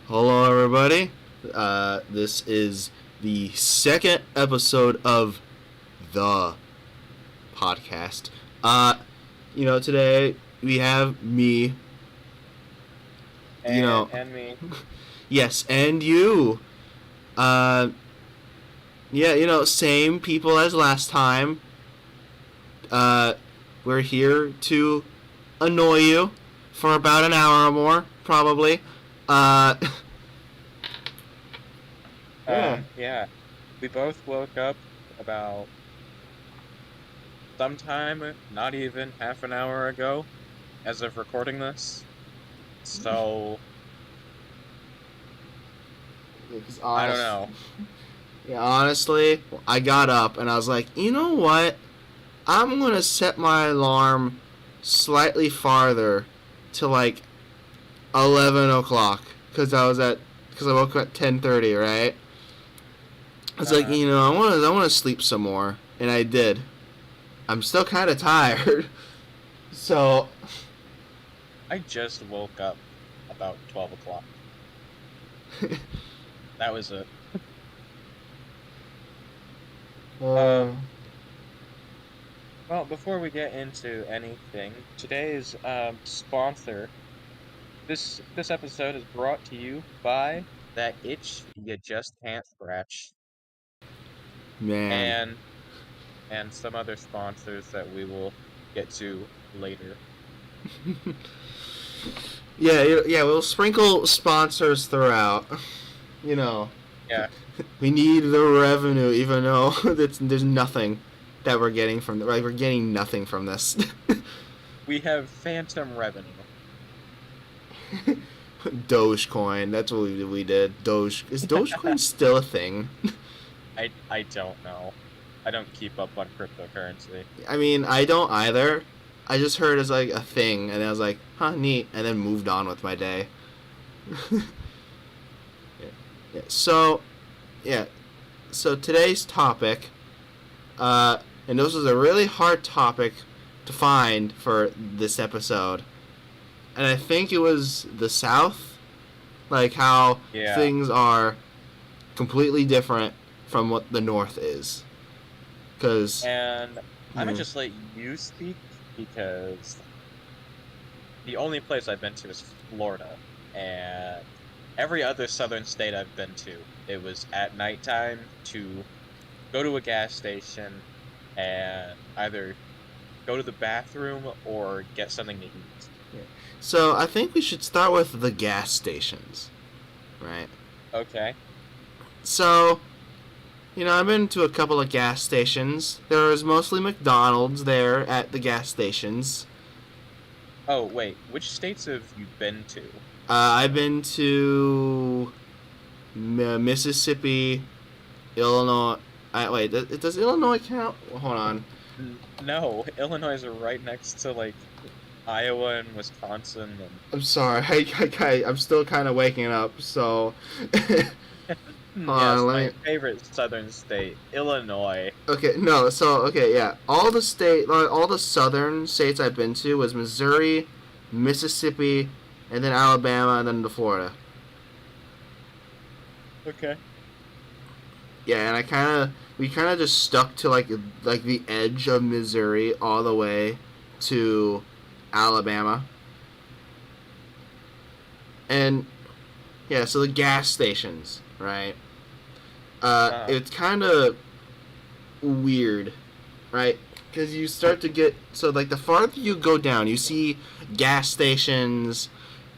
Hello, everybody. This is the second episode of the podcast. Today we have me. And me. Yes, and you. Uh, same people as last time. We're here to annoy you for about an hour or more, probably. Uh, Yeah. We both woke up about sometime, not even half an hour ago, as of recording this. So, I don't know. Yeah, honestly, I got up and I was like, you know what? I'm gonna set my alarm slightly farther to like 11 o'clock because I woke up at 10:30, right? I was like, I want to sleep some more, and I did. I'm still kind of tired, so I just woke up about 12 o'clock. That was it. uh, Well, before we get into anything, today's sponsor, this episode is brought to you by That Itch You Just Can't Scratch. man. And some other sponsors that we will get to later. Yeah, we'll sprinkle sponsors throughout. You know, Yeah, we need the revenue, even though there's nothing that we're getting from. Like, we're getting nothing from this. we have phantom revenue. Dogecoin. That's what we did. Is Dogecoin still a thing? I don't know. I don't keep up on cryptocurrency. I mean, I don't either. I just heard it's like a thing, and I was like, huh, neat, and then moved on with my day. Yeah. So today's topic, and this was a really hard topic to find for this episode, and I think it was the South, like how things are completely different from what the North is. And I'm gonna just let you speak because the only place I've been to is Florida, and every other southern state I've been to, it was at nighttime to go to a gas station and either go to the bathroom or get something to eat. So I think we should start with the gas stations, right? Okay. So, I've been to a couple of gas stations. There was mostly McDonald's there at the gas stations. Oh, wait. Which states have you been to? I've been to Mississippi, Illinois. Wait, does Illinois count? Hold on. No, Illinois is right next to, like, Iowa and Wisconsin. And... I'm sorry. I'm still kind of waking up, so... my favorite southern state, Illinois. Okay, no, yeah. All the southern states I've been to was Missouri, Mississippi, and then Alabama, and then to Florida. Okay. Yeah, and we kind of just stuck to like the edge of Missouri all the way to Alabama. And yeah, so the gas stations, right? It's kind of weird, right? Because you start to get the farther you go down, you see gas stations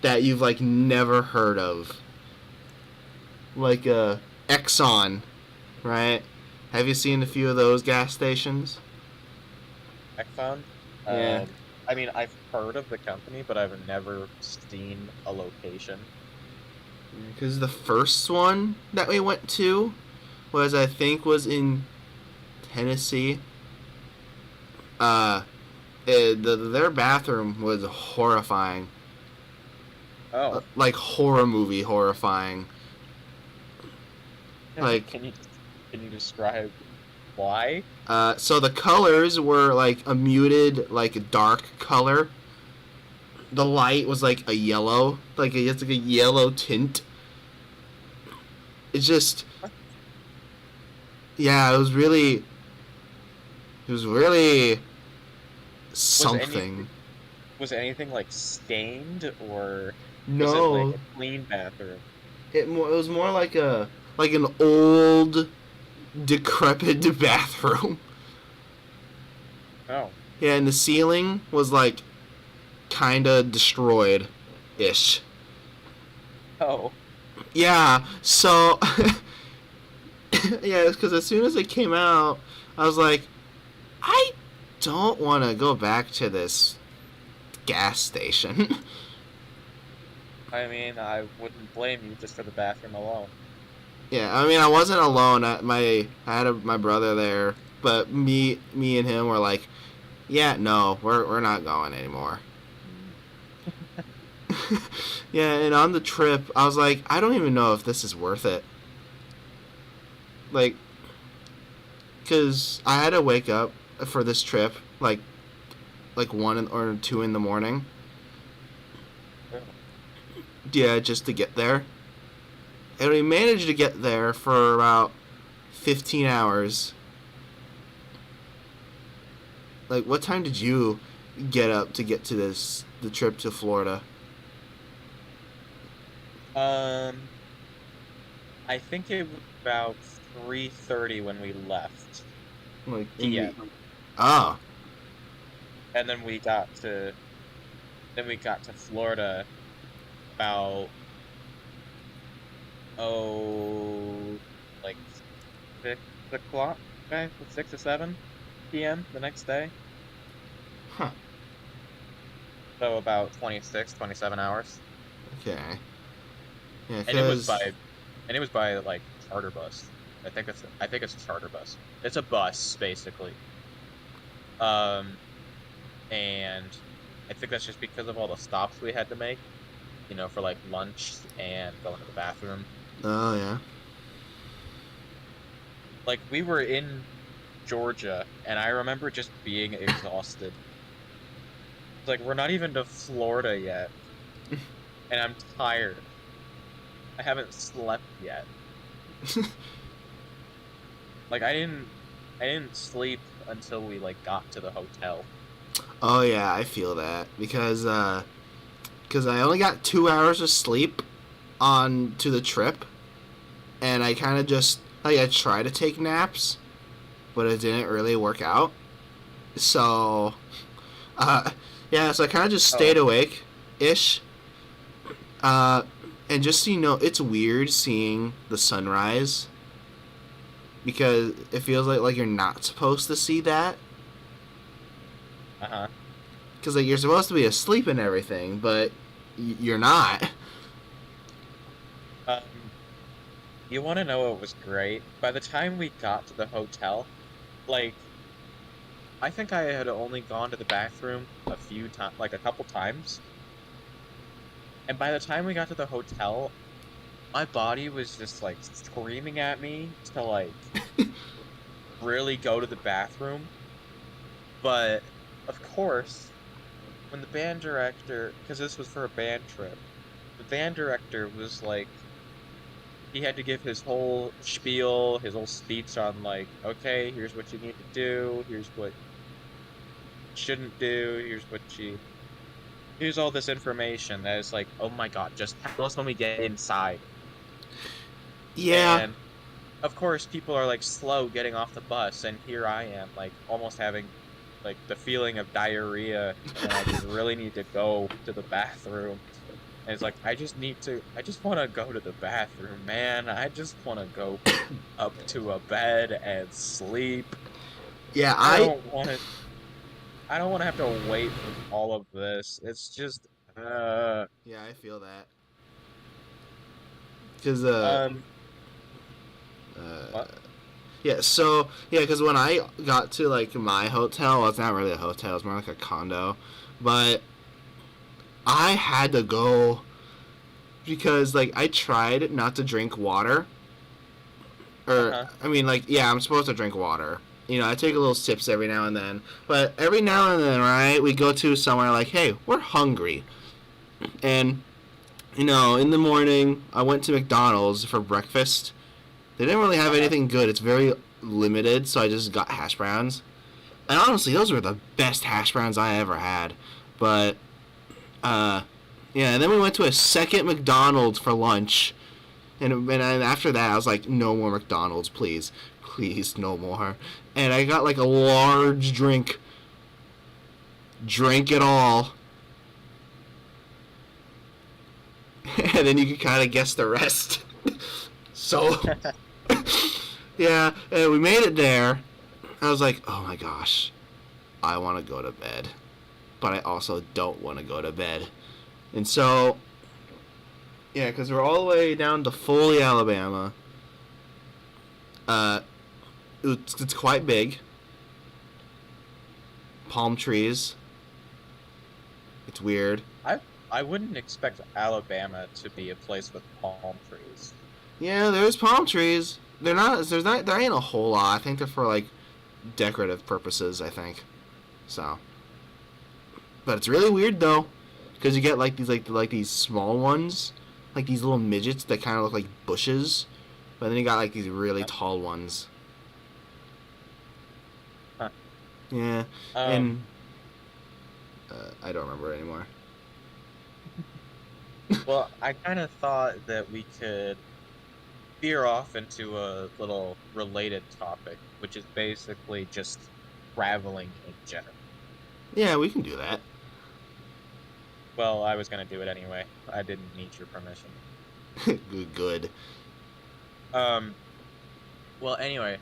that you've like never heard of, like Exxon, right? Have you seen a few of those gas stations? Exxon? Yeah. I mean, I've heard of the company, but I've never seen a location. Because the first one that we went to was in Tennessee. Their bathroom was horrifying. Oh. Like horror movie horrifying. Like, can you describe why? So the colors were like a muted, like dark color. The light was like a yellow, it's like a yellow tint. It's just, yeah, it was really Was something. was anything like stained, or was it like No, a clean bathroom? it was more like an old decrepit bathroom. Oh. Yeah, and the ceiling was like kind of destroyed ish. Oh. Yeah, so yeah, because as soon as it came out, I was like, I don't want to go back to this gas station. I mean, I wouldn't blame you just for the bathroom alone. Yeah, I mean, I wasn't alone. I had my brother there, but me and him were like, yeah, no, we're not going anymore. Yeah, and on the trip, I was like, I don't even know if this is worth it. Like, cause I had to wake up for this trip like 1 or 2 in the morning. Yeah, just to get there. And we managed to get there for about 15 hours. Like, what time did you get up to get to the trip to Florida? Um, I think it was about 3:30 when we left Like, in the. PM, Ah, and then we got to Florida about, oh, like 6 o'clock, okay, 6 or 7 p.m. the next day. huh. So about 26, 27 hours. Okay. Yeah, And it was cause. by like charter bus. I think it's a charter bus. It's a bus basically. Um, and I think that's just because of all the stops we had to make, for like lunch and going to the bathroom. Oh yeah. Like we were in Georgia, and I remember just being exhausted. It's like we're not even to Florida yet, and I'm tired. I haven't slept yet. Like I didn't sleep until we like got to the hotel. Oh yeah, I feel that because I only got 2 hours of sleep on to the trip, and I kind of just like I tried to take naps, but it didn't really work out. So, uh, yeah, so I kind of just stayed Oh, awake, ish. Uh, and just so you know, it's weird seeing the sunrise because it feels like you're not supposed to see that uh-huh. because like you're supposed to be asleep and everything, but you're not. Um, you want to know what was great? By the time we got to the hotel, like I think I had only gone to the bathroom a few times, like a couple times. And by the time we got to the hotel, my body was just like screaming at me to like really go to the bathroom. But of course, when the band director, because this was for a band trip, the band director was like, he had to give his whole spiel, his whole speech on like, okay, here's what you need to do, here's what you shouldn't do, here's all this information that is like, oh my God, just tell us when we get inside. Yeah, And of course, people are like slow getting off the bus, and here I am, like almost having like the feeling of diarrhea, and I just really need to go to the bathroom. And it's like I just want to go to the bathroom, man. I just want to go up to a bed and sleep. yeah, I don't want to. I don't want to have to wait for all of this. It's just, yeah, I feel that because um, uh, what? yeah, so yeah, because when I got to like my hotel, well, it's not really a hotel; it's more like a condo, but I had to go because like I tried not to drink water, or Uh-huh. I mean, like yeah, I'm supposed to drink water. I take a little sips every now and then, but every now and then, right, we go to somewhere like, hey, we're hungry, and in the morning, I went to McDonald's for breakfast, They didn't really have anything good. It's very limited, so I just got hash browns. And honestly, those were the best hash browns I ever had. But, yeah, and then we went to a second McDonald's for lunch. And after that, I was like, no more McDonald's, please. Please, no more. And I got like a large drink. Drank it all. And then you can kind of guess the rest. So, yeah, and we made it there. I was like, oh my gosh, I want to go to bed. But I also don't want to go to bed. And so, yeah, because we're all the way down to Foley, Alabama. It's quite big. Palm trees. It's weird. I wouldn't expect Alabama to be a place with palm trees. Yeah, there's palm trees. There ain't a whole lot. I think they're for like decorative purposes, I think. So, but it's really weird though, because you get like these small ones, like these little midgets that kind of look like bushes, but then you got like these really tall ones. Huh. Yeah, and I don't remember anymore. Well, I kind of thought that we could veer off into a little related topic, which is basically just traveling in general. Yeah, we can do that. Well, I was going to do it anyway. I didn't need your permission. Good. Well, anyway,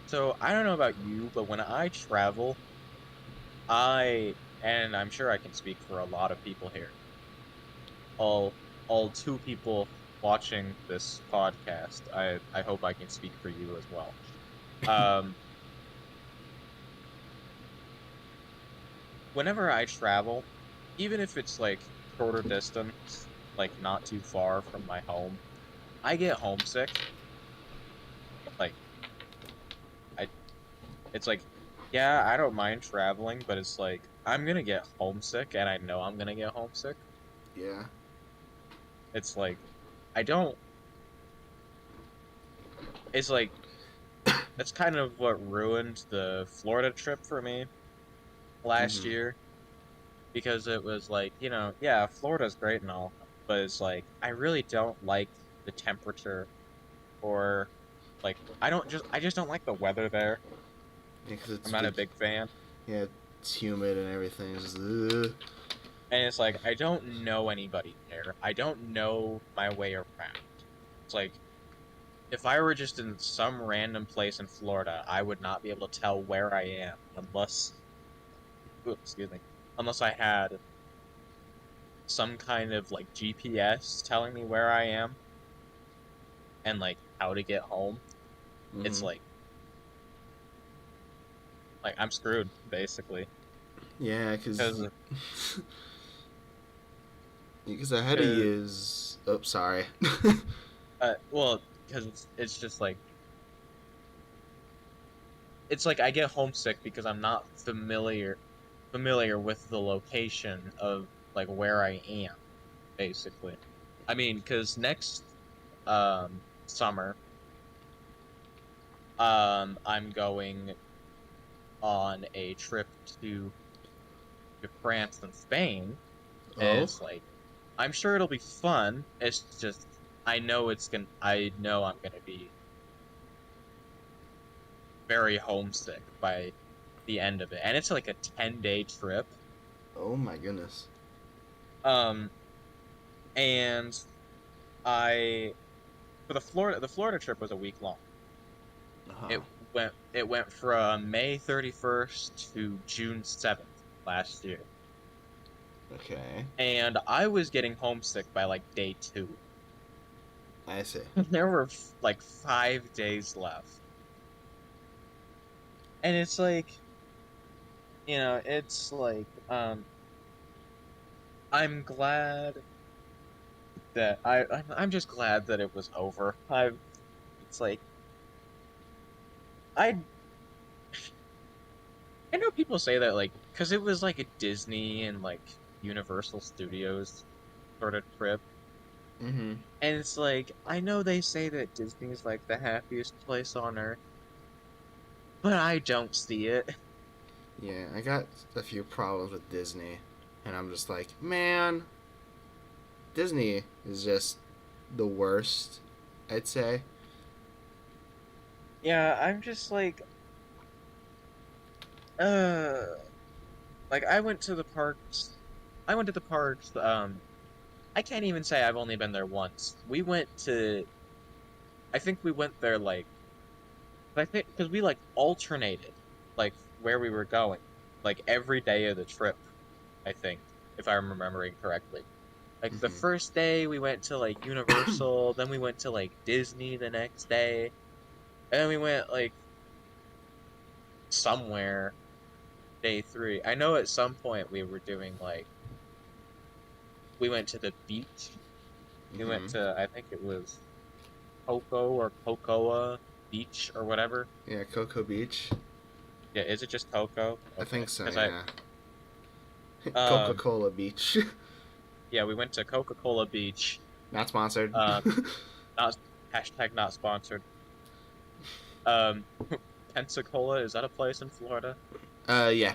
so I don't know about you, but when I travel, and I'm sure I can speak for a lot of people here, all two people watching this podcast, I hope I can speak for you as well. Whenever I travel, even if it's like shorter distance, like not too far from my home, I get homesick. Like, it's like, yeah, I don't mind traveling, but it's like I'm gonna get homesick, and I know I'm gonna get homesick. Yeah. It's like, I don't. It's like, that's kind of what ruined the Florida trip for me last year, because it was like, yeah, Florida's great and all, but it's like I really don't like the temperature, or like I just don't like the weather there. Yeah, cause I'm not a big fan. Yeah, it's humid and everything. It's just, ugh. And it's like, I don't know anybody there. I don't know my way around. It's like, if I were just in some random place in Florida, I would not be able to tell where I am unless I had some kind of like GPS telling me where I am and like how to get home. It's like I'm screwed basically. Yeah, because I had to use. Oh, sorry. Well, because it's just like, it's like I get homesick because I'm not familiar with the location of like where I am, basically. I mean, because next summer, I'm going on a trip to France and Spain. And it's like, I'm sure it'll be fun. It's just, I know I'm gonna be very homesick by the end of it. And it's like a 10-day trip. Oh my goodness. And the Florida trip was a week long. It went from May 31st to June 7th last year. Okay. And I was getting homesick by like day 2. I see. There were like 5 days left. And it's like, it's like, I'm glad that I'm just glad that it was over. It's like, I know people say that, like, because it was like a Disney and like Universal Studios sort of trip. Mm-hmm. And it's like, I know they say that Disney is like the happiest place on earth, but I don't see it. Yeah, I got a few problems with Disney, and I'm just like, man, Disney is just the worst, I'd say. Yeah, I'm just uh, like I went to the parks. I went to the parks. I can't even say I've only been there once. I think we went there I think because we like alternated, like where we were going, like every day of the trip. I think, if I'm remembering correctly. Like the Mm-hmm. first day we went to like Universal, then we went to like Disney the next day, and then we went like somewhere day three. I know at some point we were doing we went to the beach. We went Mm-hmm. to I think it was Coco or Cocoa Beach or whatever. Yeah, Cocoa Beach. Yeah, is it just Coco? I Okay, think so, because yeah. um Coca-Cola Beach. yeah, we went to Coca-Cola Beach. Not sponsored. Um, not not sponsored. Um, Pensacola, is that a place in Florida? Yeah.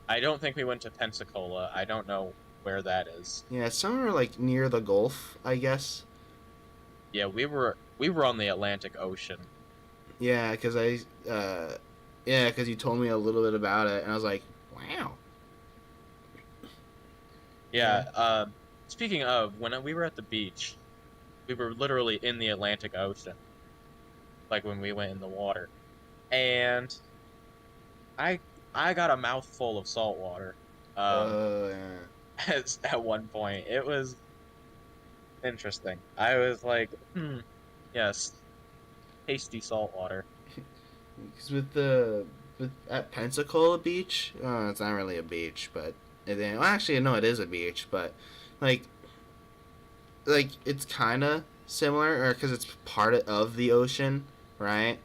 I don't think we went to Pensacola. I don't know where that is. Yeah, somewhere like near the Gulf, I guess. Yeah, we were on the Atlantic Ocean. Yeah, because yeah, because you told me a little bit about it, and I was like, wow. Yeah. Yeah, speaking of, when we were at the beach, we were literally in the Atlantic Ocean, like when we went in the water. And I I got a mouthful of salt water. Um, Yeah. at one point. It was interesting. I was like, yes, tasty salt water. Because with at Pensacola Beach, it's not really a beach, but well, actually, no, it is a beach, but like it's kind of similar, or because it's part of the ocean, right?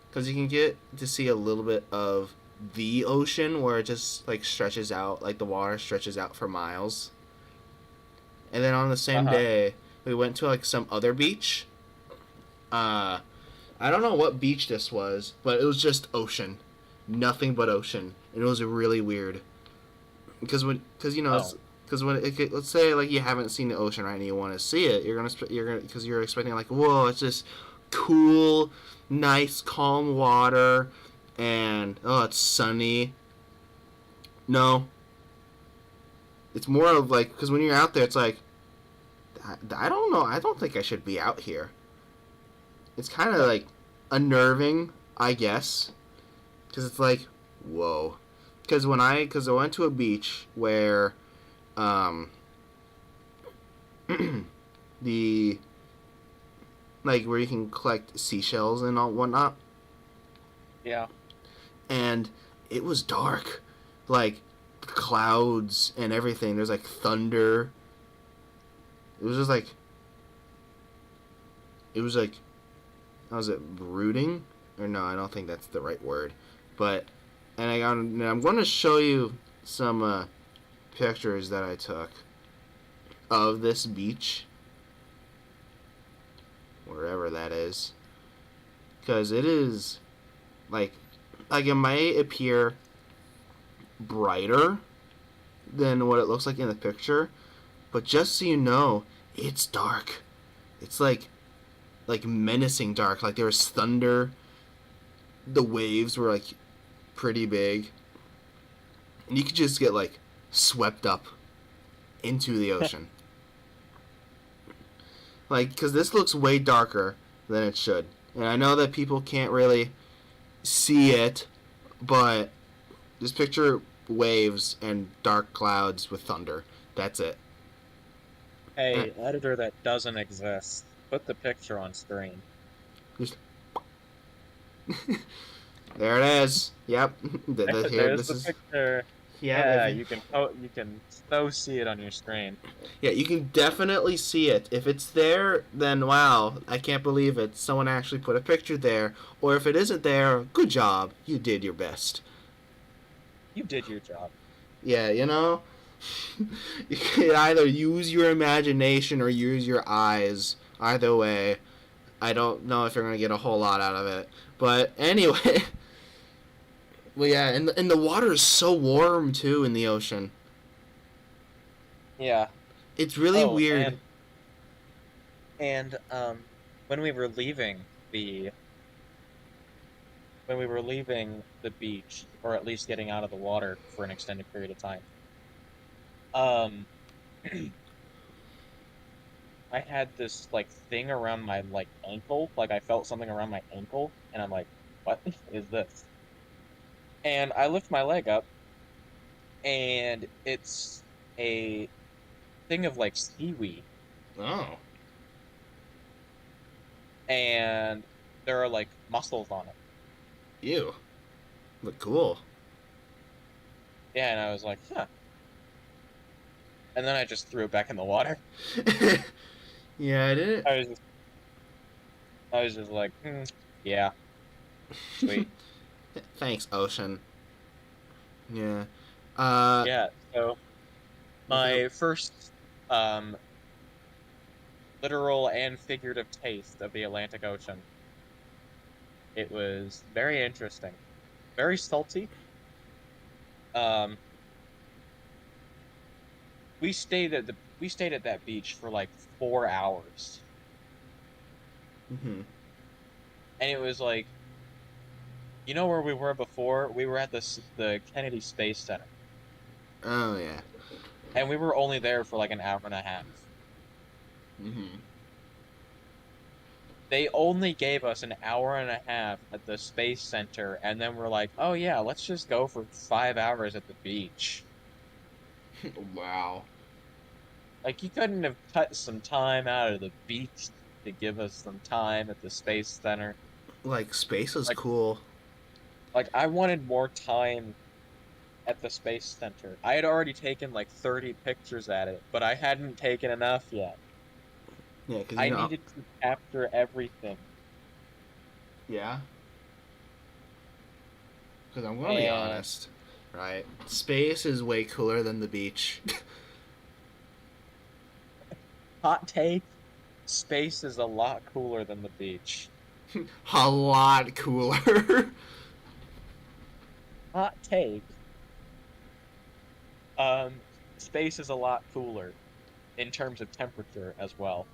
Because you can get to see a little bit of the ocean where it just like stretches out, like the water stretches out for miles. And then on the same Uh-huh. day, we went to like some other beach. Uh, I don't know what beach this was, but it was just ocean, nothing but ocean, and it was really weird. Because Oh, because let's say like you haven't seen the ocean, right, and you want to see it, you're gonna because you're expecting like, whoa, it's just cool, nice, calm water, and oh, it's sunny. No, it's more of like because when you're out there, it's like I don't know, I don't think I should be out here. It's kind of huh. like unnerving, I guess, because it's like, whoa. Because I went to a beach where um the like where you can collect seashells and all whatnot, Yeah. and it was dark, like clouds and everything. There's like thunder. It was just like it was like how was it brooding? Or no, I don't think that's the right word. But and I'm going to show you some pictures that I took of this beach, wherever that is, because it is like it might appear brighter than what it looks like in the picture, but just so you know, it's dark. It's like menacing dark. Like there was thunder. The waves were like pretty big, and you could just get like swept up into the ocean. Like, because this looks way darker than it should, and I know that people can't really see it, but just picture waves and dark clouds with thunder. That's it. Hey, editor that doesn't exist. Put the picture on screen. Just there it is. Yep. Here, There's this the is. picture. Yeah. Yeah, you can so see it on your screen. Yeah, you can definitely see it. If it's there, then wow, I can't believe it. Someone actually put a picture there. Or if it isn't there, good job. You did your best. You did your job. Yeah, you know? You can either use your imagination or use your eyes. Either way, I don't know if you're gonna get a whole lot out of it. But anyway, well, yeah, and the water is so warm too in the ocean. Yeah. It's really Oh, weird. and when we were leaving the beach, or at least getting out of the water for an extended period of time, um, I had this like thing around my like ankle, like I felt something around my ankle, and I'm like, what is this? And I lift my leg up, and it's a thing of like seaweed, Oh, and there are like mussels on it. ew. Look cool. Yeah, and I was like, huh. And then I just threw it back in the water. Yeah, I didn't. I was just, I was just like, yeah, sweet. Thanks, ocean. Yeah. Yeah, so my first um, literal and figurative taste of the Atlantic Ocean. It was very interesting, very salty. Um, we stayed at that beach for like 4 hours, Mm-hmm. and it was like, you know where we were before? We were at the Kennedy Space Center, Oh yeah. and we were only there for like an hour and a half. Mm-hmm. They only gave us an hour and a half at the Space Center, and then we're like, oh yeah, let's just go for 5 hours at the beach. Wow. Like, you couldn't have cut some time out of the beach to give us some time at the Space Center. Like space is Like, cool. I wanted more time at the Space Center. I had already taken like 30 pictures at it, but I hadn't taken enough yet. Yeah, because I needed to capture everything. Yeah. Because I'm gonna be And honest, right? Space is way cooler than the beach. hot take, space is a lot cooler than the beach. A lot cooler. Hot take, um, space is a lot cooler in terms of temperature as well.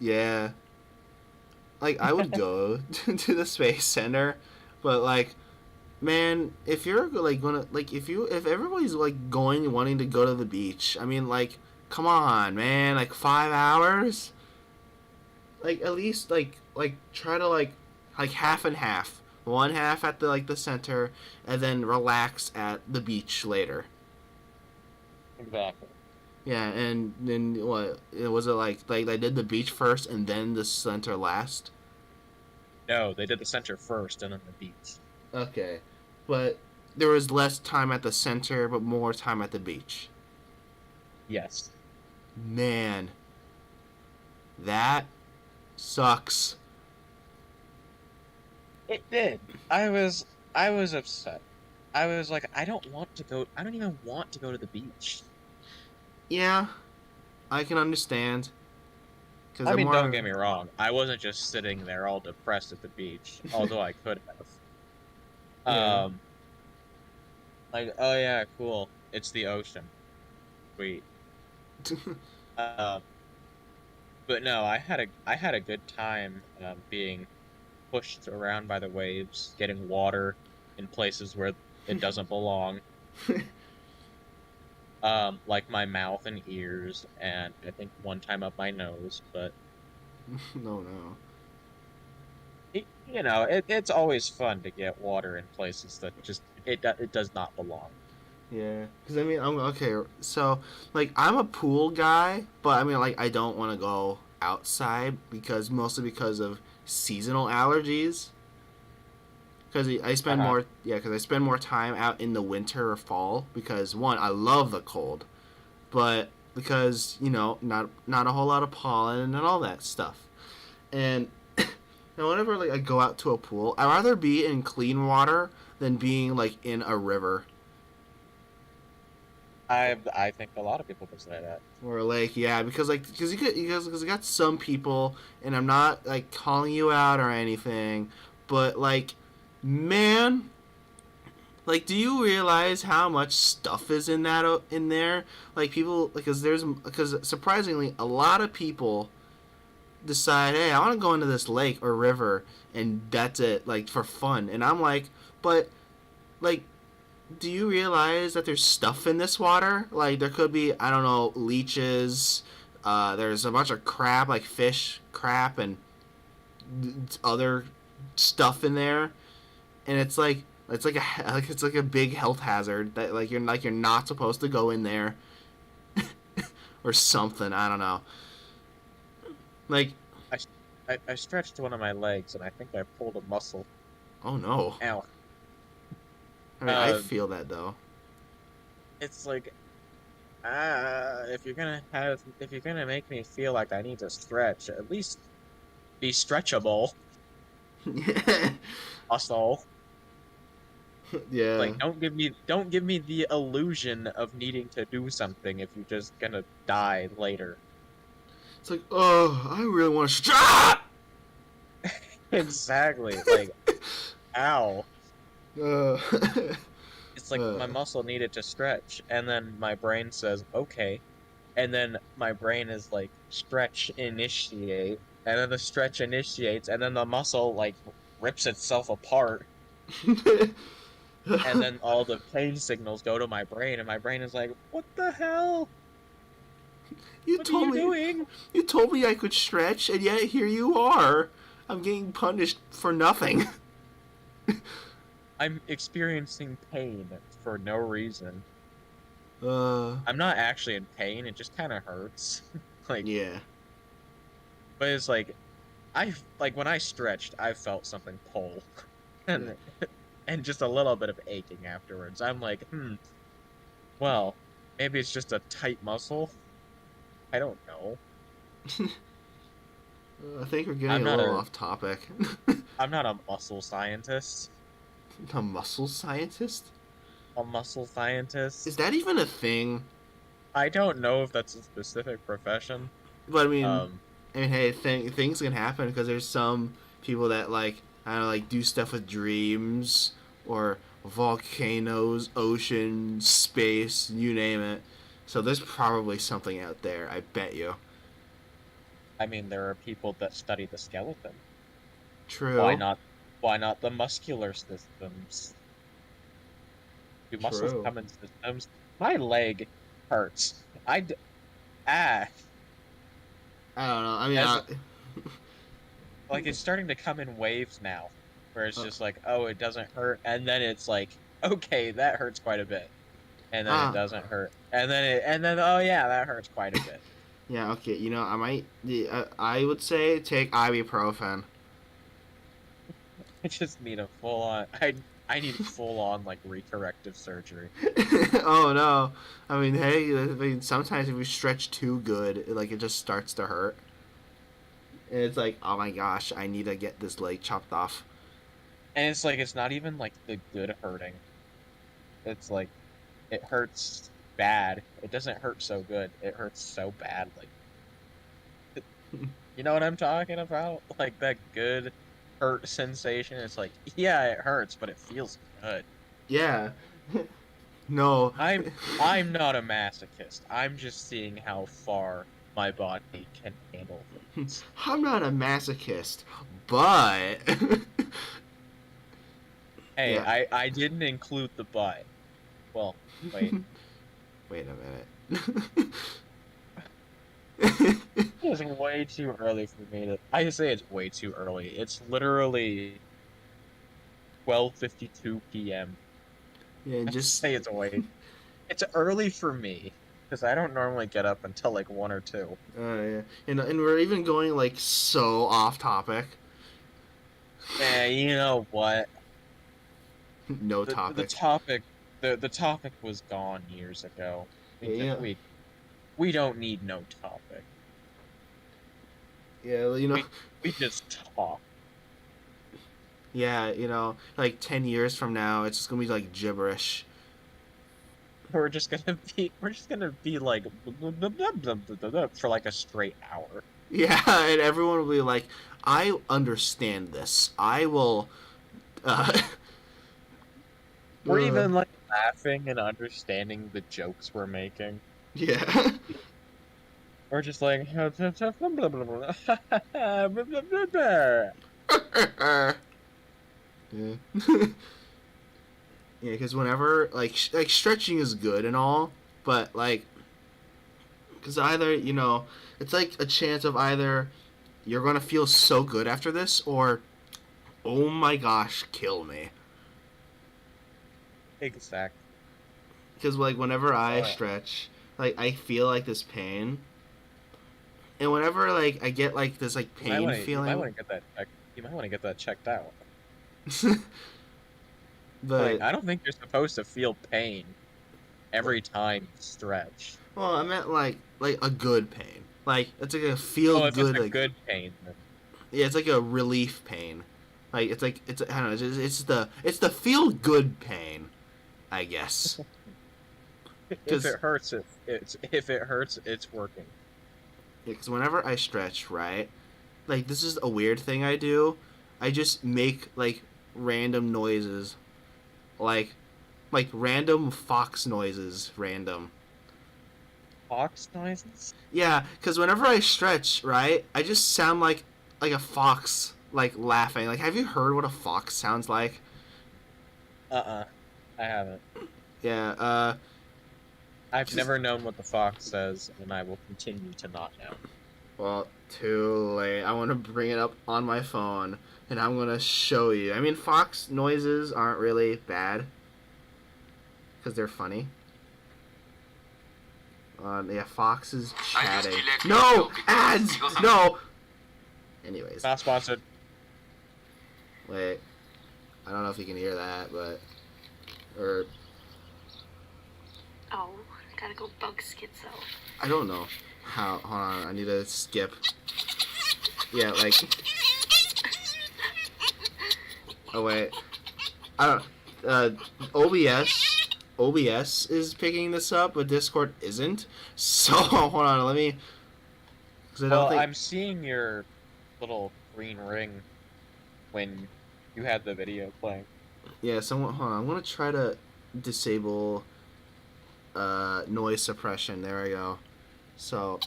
Yeah. Like I would go to the space center, but like, man, if you're like gonna like if everybody's like going wanting to go to the beach, I mean like, come on, man, like 5 hours. Like at least like try to like half and half. One half at the center, and then relax at the beach later. Exactly. Yeah, and then what was it like they did the beach first and then the center last? No, they did the center first and then the beach. Okay, but there was less time at the center, but more time at the beach. Yes. Man, that sucks. It did. I was upset. I was like, I don't even want to go to the beach. Yeah, I can understand. Cause I I'm mean, don't more. get me wrong. I wasn't just sitting there all depressed at the beach, although I could have. Yeah. Like, oh yeah, cool. It's the ocean. Sweet. Um, but no, I had a good time being pushed around by the waves, getting water in places where it doesn't belong. Like my mouth and ears, and I think one time up my nose. But No, no. it's always fun to get water in places that just it does not belong. Yeah, because I mean, I'm okay. So, like, I'm a pool guy, but I mean, like, I don't want to go outside because mostly because of seasonal allergies. Because I spend Uh-huh. more, yeah, because I spend more time out in the winter or fall. Because one, I love the cold, but because not a whole lot of pollen and all that stuff. And whenever like I go out to a pool, I'd rather be in clean water than being like in a river. I think a lot of people would say that. Or a lake, yeah, because you got some people, and I'm not like calling you out or anything, but like, man, like, do you realize how much stuff is in there? Like people, because surprisingly, a lot of people decide, hey, I want to go into this lake or river, and that's it, like for fun. And I'm like, but like, do you realize that there's stuff in this water? Like there could be, I don't know, leeches. There's a bunch of crab, like fish, crap, and other stuff in there, and it's like a big health hazard that you're not supposed to go in there or something. I don't know. Like, I, I stretched one of my legs and I think I pulled a muscle. oh no. Ow. I mean, I Uh, feel that though. it's like if you're gonna make me feel like I need to stretch, at least be stretchable, muscle. Yeah. Like don't give me the illusion of needing to do something if you're just gonna die later. It's like, oh, I really want to stop. Exactly. Like, ow. Uh, It's like my muscle needed to stretch, and then my brain says, okay. And then my brain is like, stretch initiate, and then the stretch initiates, and then the muscle like rips itself apart, and then all the pain signals go to my brain, and my brain is like, what the hell? you What are told you me, doing? you told me I could stretch, and yet here you are. I'm getting punished for nothing. I'm experiencing pain for no reason. Uh, I'm not actually in pain, it just kind of hurts. Like, yeah. but it's like when I stretched, I felt something pull. Yeah. And and just a little bit of aching afterwards. I'm like, well, maybe it's just a tight muscle. I don't know. I think we're getting I'm a not little a off topic. I'm not a muscle scientist. A muscle scientist? A muscle Is scientist. that even a thing? I don't know if that's a specific profession. But Um, hey, things can happen because there's some people that like I don't know, like do stuff with dreams or volcanoes, ocean, space, you name it. So there's probably something out there. I bet you. I mean, there are people that study the skeleton. Why True. not? Why not the muscular systems? Do muscles True. come in systems? My leg hurts. Ah, I don't know. I mean, as like it's starting to come in waves now, where it's uh, just like, oh, it doesn't hurt, and then it's like, okay, that hurts quite a bit, and then it ah, doesn't hurt, and then oh yeah, that hurts quite a bit. yeah. Okay. You know, I might. I would say take ibuprofen. I just need a full on. I need full on like recorrective surgery. Oh no. I mean, hey, I mean, sometimes if you stretch too good, it just starts to hurt. And it's like, oh my gosh, I need to get this leg chopped off. And it's like it's not even like the good hurting. It's like it hurts bad. It doesn't hurt so good. It hurts so bad. Like you know what I'm talking about? Like that good hurt sensation. It's like yeah, it hurts, but it feels good. Yeah. No. I'm I'm not a masochist. I'm just seeing how far my body can handle things. I'm not a masochist, but. Hey, Yeah. I didn't include the butt. Well, wait. Wait a minute. It's way too early for me to. I say it's way too early. It's literally 12:52 p.m. Yeah, I just. say it's way. It's early for me because I don't normally get up until like 1 or 2. Yeah. And we're even going like so off topic. Yeah, you know what? No The topic. topic the topic was gone years ago. Yeah, yeah. We don't need no topic. Yeah, you know. We just talk. Yeah, like 10 years from now, it's just gonna be like gibberish. we're just gonna be like for like a straight hour. Yeah, and everyone will be like, I understand this. I will. Uh, We're even like laughing and understanding the jokes we're making. yeah. We're just like Yeah. Yeah, because whenever like stretching is good and all, but like because either it's like a chance of either you're gonna feel so good after this or oh my gosh, kill me. exactly. Because like whenever I Oh, stretch, like I feel like this pain, and whenever like I get like this like pain you might feeling, want to get that checked. You might want to get that checked out. Like, but I don't think you're supposed to feel pain every time you stretch. well, I meant like a good pain. Like it's like a feel Oh, if it's good a like good pain, then yeah, it's like a relief pain. Like it's I don't know, it's the feel good pain, I guess. if Because it hurts, if it hurts, it's working. whenever I stretch, right, like this is a weird thing I do. I just make like random noises, like random fox noises, random. Fox noises? Yeah, because whenever I stretch, right, I just sound like a fox, like laughing. Like, have you heard what a fox sounds like? Uh-uh. I haven't. Yeah. I've Just never known what the fox says, and I will continue to not know. well, too late. I want to bring it up on my phone, and I'm gonna show you. I mean, fox noises aren't really bad because they're funny. Yeah, Fox is chatting. No ads. No. Anyways, Not sponsored. wait. I don't know if you can hear that, but or Oh, gotta go bug schizo. I don't know how. Hold on, I need to skip. Yeah, like. Oh wait, I don't. OBS is picking this up, but Discord isn't. So hold on, let me. Because I don't Well, think. I'm seeing your little green ring when you had the video playing. Yeah, someone. Hold on, I'm gonna try to disable noise suppression. There we go. So.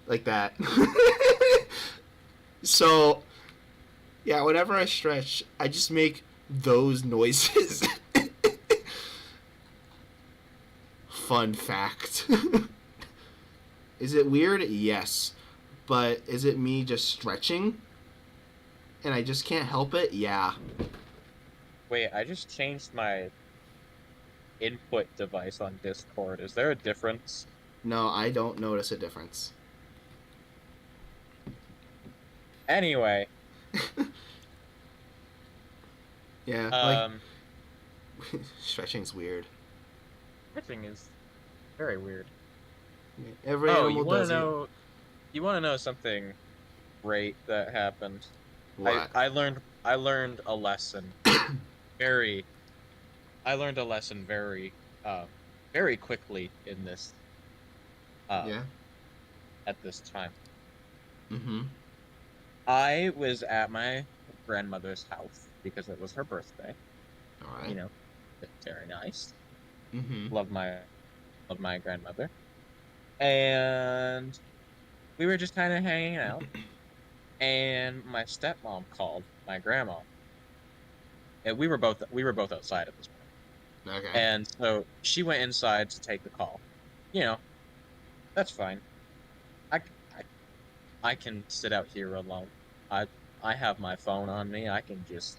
Like that. So, yeah, whenever I stretch, I just make those noises. Fun fact. Is it weird? Yes. But is it me just stretching? And I just can't help it? Yeah. Wait, I just changed my input device on Discord. Is there a difference? No, I don't notice a difference. Anyway, Yeah, um, stretching's weird. stretching is very weird. Every Oh, animal does you want to know something great that happened? it. What? I learned a lesson very I learned a lesson very quickly in this Yeah. at this time. Mm-hmm. I was at my grandmother's house because it was her birthday. All right. You know, very nice. Mm-hmm. Love my grandmother. And we were just kind of hanging out, and my stepmom called my grandma. And we were both outside at this point. Okay. And so she went inside to take the call. You know, that's fine. I, I, I can sit out here alone. I have my phone on me. I can just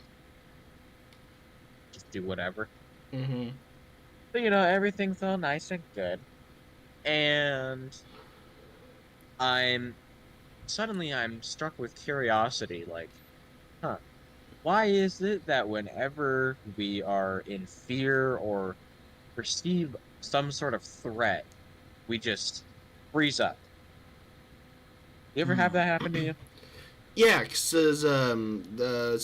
do whatever. Mm-hmm. But you know, everything's all nice and good. And I'm struck with curiosity, like, huh, why is it that whenever we are in fear or perceive some sort of threat, we just freeze up? You ever have that happen to you? Yeah, because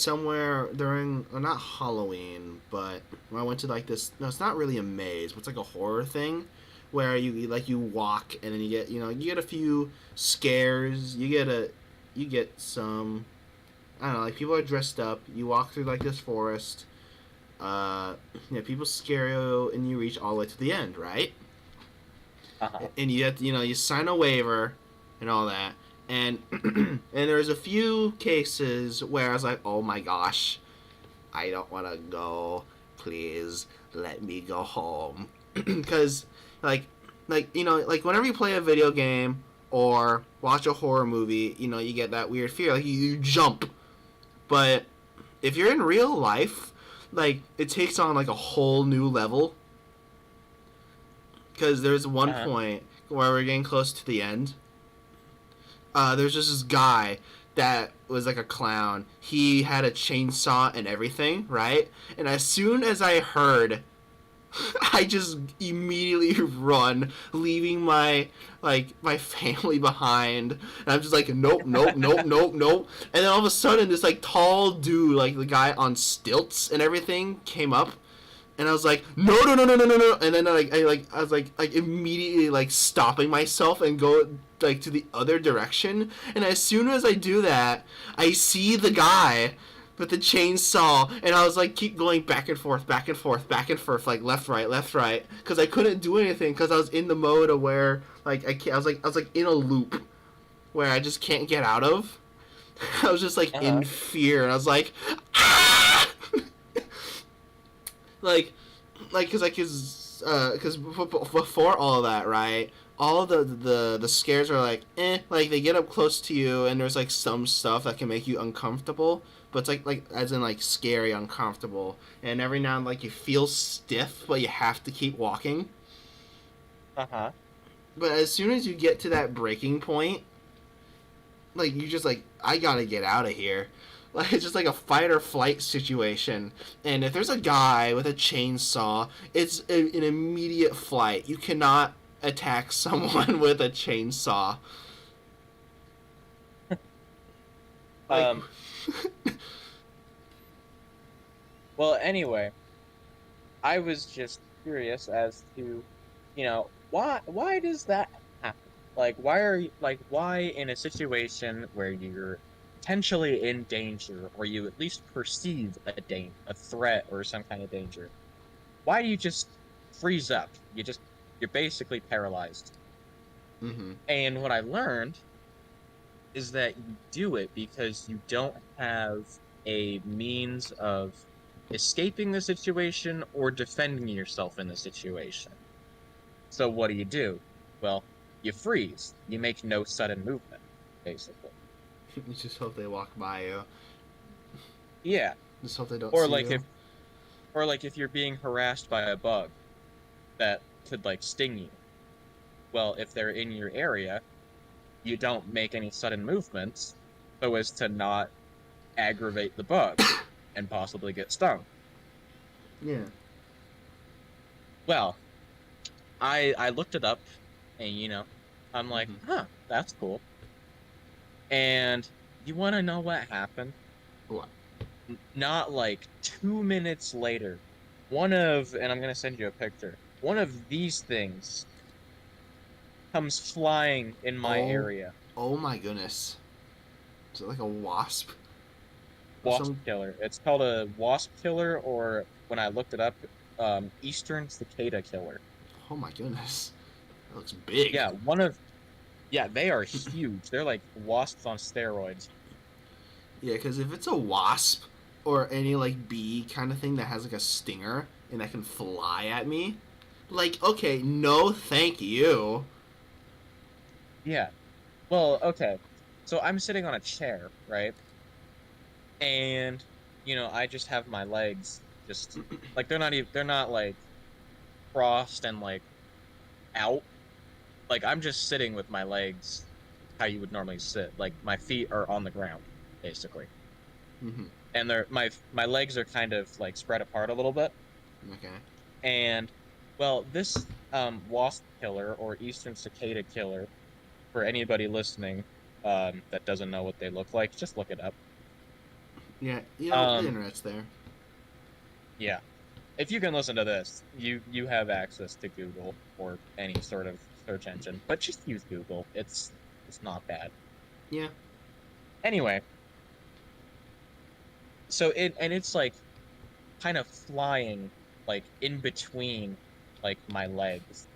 somewhere during, well, not Halloween, but when I went to like this, no, it's not really a maze, but it's like a horror thing, where you walk and then you get a few scares, you get some, I don't know, like people are dressed up, you walk through like this forest, uh, people scare you and you reach all the way to the end, right? Uh-huh. And you have to, you sign a waiver and all that. And and there's a few cases where I was like, oh my gosh, I don't want to go. Please let me go home. Because like like whenever you play a video game or watch a horror movie, you get that weird fear, like you jump. But if you're in real life, like it takes on like a whole new level. Because there's one Uh-huh. point where we're getting close to the end. There's just this guy that was like a clown. He had a chainsaw and everything, right? And as soon as I heard, I just immediately run, leaving my family behind. And I'm just like, nope, nope, nope, nope, nope. And then all of a sudden, this like tall dude, like the guy on stilts and everything, came up, and I was like, no, no, no, no, no, no, no, and then I was like immediately like stopping myself and go like to the other direction, and as soon as I do that, I see the guy with the chainsaw, and I was like keep going back and forth, back and forth, back and forth, like left, right, because I couldn't do anything because I was in the mode of where like I was like in a loop where I just can't get out of. I was just like in Uh-huh. fear, and I was like, ah! like because before all of that, right, all the scares are like like they get up close to you and there's like some stuff that can make you uncomfortable, but it's like as in like scary uncomfortable, and every now and like you feel stiff but you have to keep walking. Uh-huh. But as soon as you get to that breaking point, like you just like, I gotta get out of here. Like it's just like a fight or flight situation. And if there's a guy with a chainsaw, it's an immediate flight. You cannot attack someone with a chainsaw. Like Um, well, anyway, I was just curious as to, why does that happen? Like, why in a situation where you're potentially in danger, or you at least perceive a threat or some kind of danger, why do you just freeze up? You're basically paralyzed. mhm. And what I learned is that you do it because you don't have a means of escaping the situation or defending yourself in the situation. So what do? Well, you freeze. You make no sudden movement, basically. You just hope they walk by you. Yeah. Just hope they don't Or see like you. if or like if you're being harassed by a bug that could like sting you. Well, if they're in your area, you don't make any sudden movements so as to not aggravate the bug and possibly get stung. Yeah. Well, I looked it up and I'm like, Mhm. huh, that's cool. And you want to know what happened? What? Not like 2 minutes later, and I'm gonna send you a picture. One of these things comes flying in my Oh, area. oh my goodness. Is it like a wasp or Wasp some? killer. It's called a wasp killer, or when I looked it up, Eastern cicada killer. Oh my goodness. That looks big. Yeah, yeah, they are huge. They're like wasps on steroids. Yeah, because if it's a wasp or any like bee kind of thing that has like a stinger and that can fly at me, like okay, no, thank you. Yeah. Well, okay. So I'm sitting on a chair, right? And I just have my legs just like they're not like crossed and like out. Like I'm just sitting with my legs how you would normally sit. Like my feet are on the ground, basically. Hmm. And my legs are kind of like spread apart a little bit. Okay. And well, this wasp killer or eastern cicada killer, for anybody listening, that doesn't know what they look like, just look it up. Yeah, the internet's there. Yeah. If you can listen to this, you have access to Google or any sort of search engine, but just use Google. It's not bad. Yeah. Anyway, so it's like kind of flying like in between like my legs,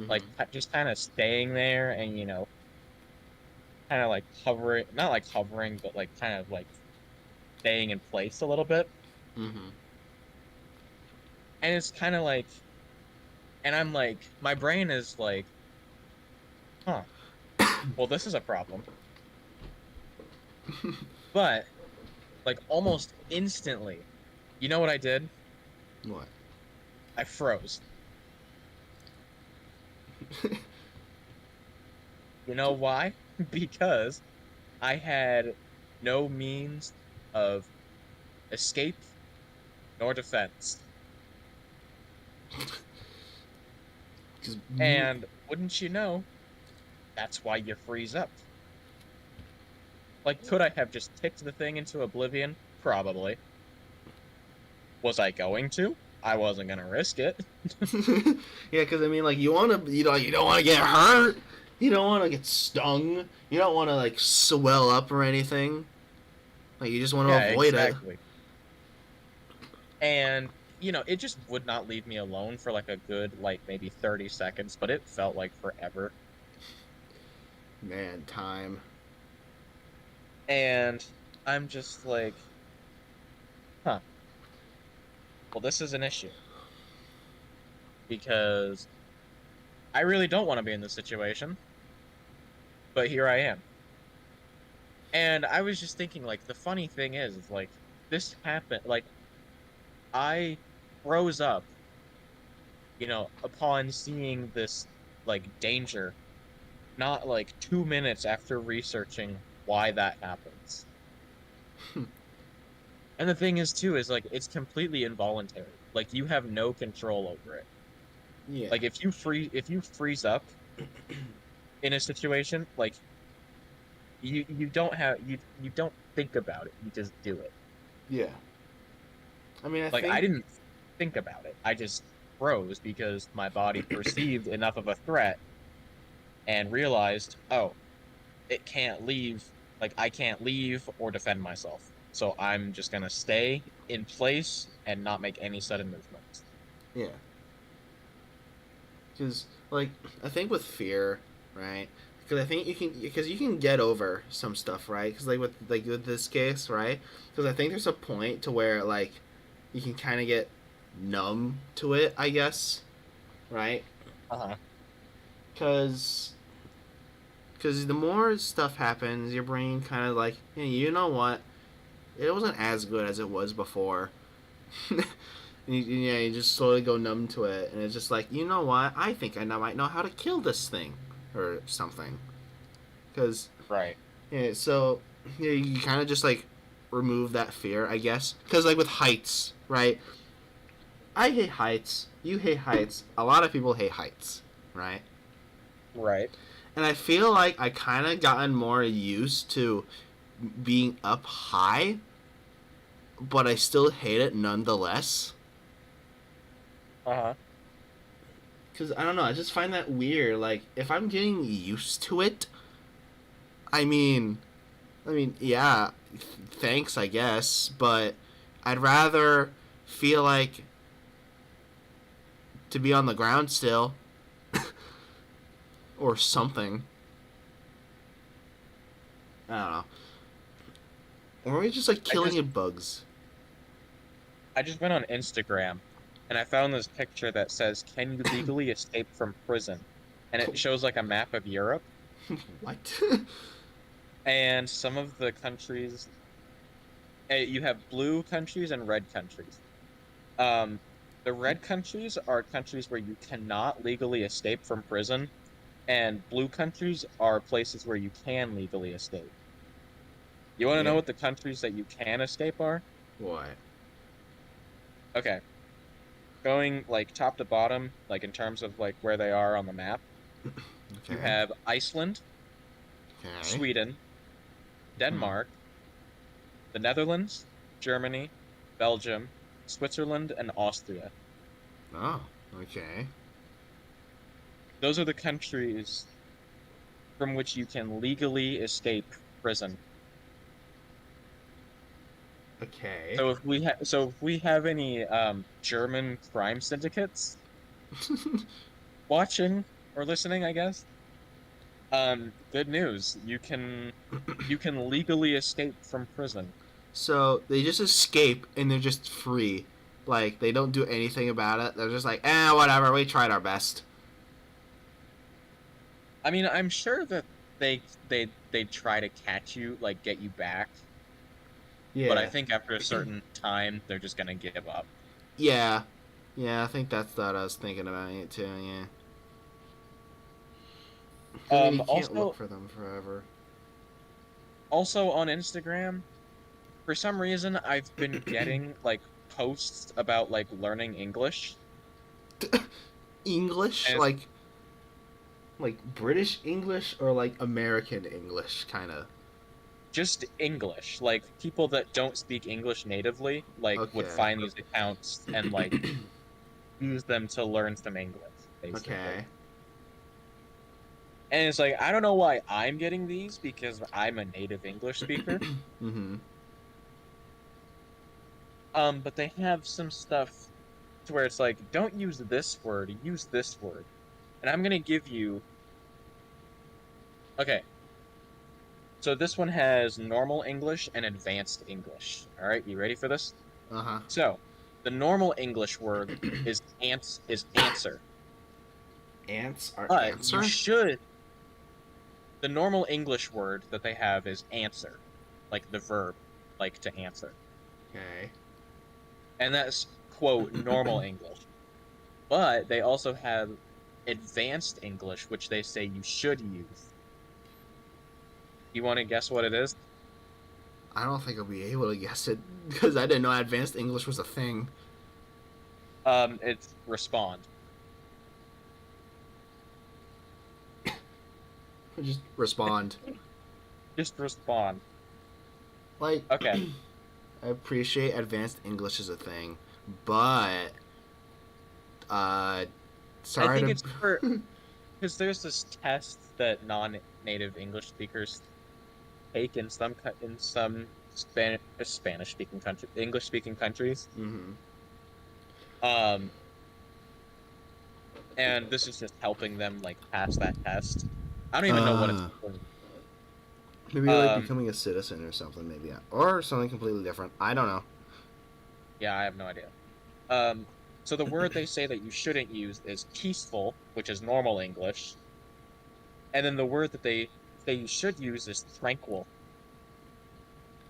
like just kind of staying there and kind of like hovering, not like hovering, but like kind of like staying in place a little bit. Mm-hmm. And it's kind of like, and I'm like, my brain is like, huh, well, this is a problem. But like almost instantly, you know what I did? What? I froze. You know why? Because I had no means of escape nor defense. And wouldn't you know, that's why you freeze up. Like, could I have just kicked the thing into oblivion? Probably. Was I going to? I wasn't gonna risk it. Yeah, because I mean, like, you want to, you don't want to get hurt. You don't want to get stung. You don't want to like swell up or anything. Like, you just want to avoid exactly. And it just would not leave me alone for like a good like maybe 30 seconds, but it felt like forever. Man, time. And I'm just like, huh. Well, this is an issue. Because I really don't want to be in this situation. But here I am. And I was just thinking, like, the funny thing is like, this happened, like, I froze up, upon seeing this, like, danger, not like 2 minutes after researching why that happens. And the thing is, too, is like, it's completely involuntary. Like, you have no control over it. Yeah. Like, if you freeze up in a situation, like, you don't have you don't think about it. You just do it. Yeah. I mean, I didn't think about it. I just froze because my body perceived enough of a threat and realized, oh, it can't leave. Like, I can't leave or defend myself. So I'm just gonna stay in place and not make any sudden movements. Yeah. Because, like, I think with fear, right? Because I think you can get over some stuff, right? Because with this case, right? Because I think there's a point to where like you can kind of get numb to it, I guess, right? Because the more stuff happens, your brain kind of like, hey, you know what? It wasn't as good as it was before. You just slowly go numb to it, and it's just like, you know what? I think I might know how to kill this thing, or something. Because right, yeah, so you kind of just like remove that fear, I guess. Because like with heights, right? I hate heights. You hate heights. A lot of people hate heights, right? Right. And I feel like I kind of gotten more used to being up high, but I still hate it nonetheless. Because I don't know, I just find that weird. Like, if I'm getting used to it, I mean, yeah, thanks, I guess, but I'd rather feel like to be on the ground still. Or something. I don't know. Or are we just like killing bugs? I just went on Instagram and I found this picture that says, "Can you legally escape from prison?" And it shows like a map of Europe. What? And some of the countries, you have blue countries and red countries. The red countries are countries where you cannot legally escape from prison, and blue countries are places where you can legally escape. You want to know what the countries that you can escape are? What? Okay. Going like top to bottom, like in terms of like where they are on the map. Okay. You have Iceland, Okay. Sweden, Denmark, the Netherlands, Germany, Belgium, Switzerland, and Austria. Oh, okay. Those are the countries from which you can legally escape prison. Okay. So if we have any German crime syndicates watching or listening, I guess, good news. You can legally escape from prison. So they just escape and they're just free. Like they don't do anything about it. They're just like, whatever. We tried our best. I mean, I'm sure that they try to catch you, like get you back, but I Yeah. think after a certain time they're just gonna give up. Yeah. Yeah, I think that's what I was thinking about it too. Yeah. I mean, you can't look Also for them forever. also on Instagram, for some reason I've been getting like posts about like learning English, English, and it's like British English or like American English, kind of. just English. Like people that don't speak English natively, like would Okay. find these accounts and like use them to learn some English, basically. Okay. And it's like I don't know why I'm getting these because I'm a native English speaker. Mm-hmm. But they have some stuff to where it's like, don't use this word, use this word. And I'm gonna give you okay. So this one has normal English and advanced English. All right, you ready for this? Uh huh. So, the normal English word is answer. Ants are But you answer. should the normal English word that they have is answer, like the verb, like to answer. Okay. And that's quote normal English. But they also have advanced English, which they say you should use. You want to guess what it is? I don't think I'll be able to guess it because I didn't know advanced English was a thing. It's respond. Just respond. Just respond. Like, Okay. I appreciate advanced English as a thing, but I sorry think to. it's for because there's this test that non-native English speakers take in some Spanish speaking country English speaking countries. Mm-hmm. Um, and this is just helping them like pass that test. I don't even know what it's Uh, for. maybe like Um, becoming a citizen or something, maybe, or something completely different. I don't know. yeah, I have no idea. Um, so the word they say that you shouldn't use is peaceful, which is normal English, and then the word that they say you should use is tranquil.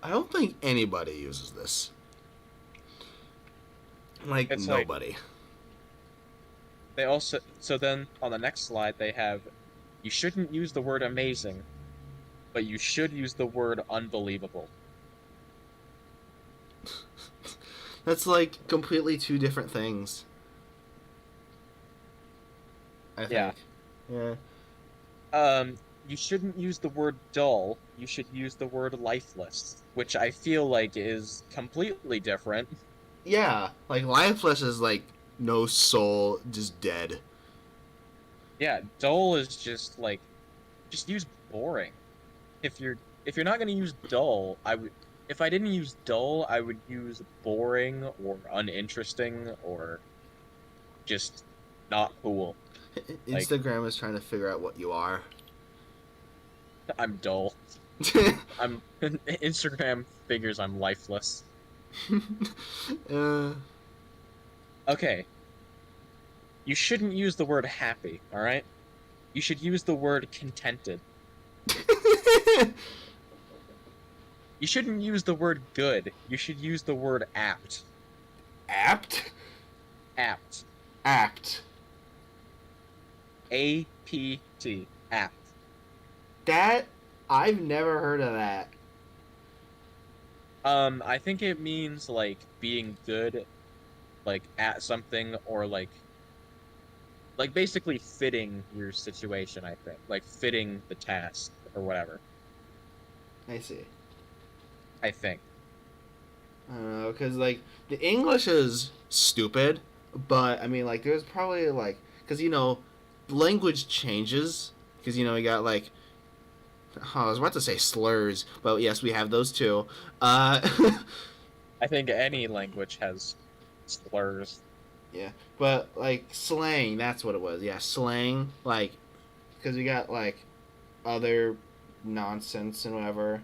I don't think anybody uses this. Like It's like nobody. they also so then on the next slide they have you shouldn't use the word amazing, but you should use the word unbelievable. That's like completely two different things. I Yeah. think. Yeah. You shouldn't use the word dull. You should use the word lifeless, which I feel like is completely different. Yeah. Like lifeless is like no soul, just dead. Yeah, dull is just like just use boring. If you're if you're not going to use dull, I would if I didn't use dull, I would use boring or uninteresting or just not cool. Like Instagram is trying to figure out what you are. I'm dull. I'm Instagram figures I'm lifeless. uh, Okay, you shouldn't use the word happy, all right? You should use the word contented. You shouldn't use the word good. You should use the word apt. Apt? Apt. Act. A-P-T. Apt. That I've never heard of that. I think it means like being good, like at something, or like basically fitting your situation, I think. Like fitting the task or whatever. I see. I think. I don't know, because, like, the English is stupid, but, I mean, like, there's probably, like, because, language changes, because, you got, like, oh, I was about to say slurs, but yes, we have those too. Uh, I think any language has slurs. yeah, but, like, slang, that's what it was. Yeah, slang, like, because we got, like, other nonsense and whatever.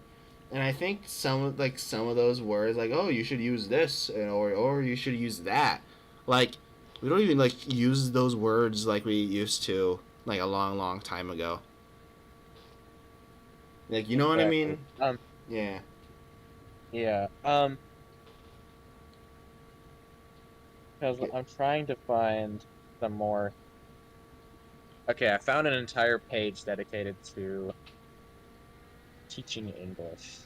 And I think some of those words, like, oh, you should use this, or you should use that. Like, we don't even, like, use those words like we used to, like, a long, long time ago. Like, you know what I Exactly. mean? Yeah. Yeah. Because I'm trying to find some more. Okay, I found an entire page dedicated to teaching English.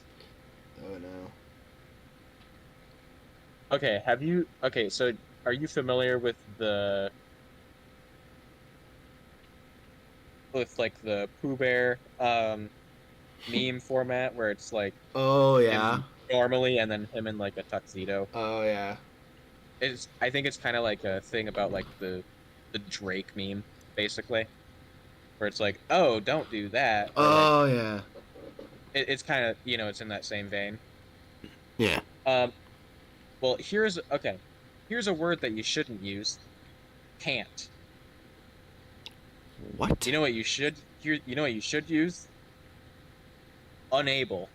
Oh no. Okay, have you? Okay, so are you familiar with like the Pooh Bear meme format where it's like Oh yeah. him normally and then him in like a tuxedo? Oh yeah. I think it's kind of like a thing about like the Drake meme, basically, where it's like, oh, don't do that, or like Oh yeah. it's kind of it's in that same vein. Yeah. Um, well, here's a word that you shouldn't use. Can't. What? You know what you should you know what you should use? Unable.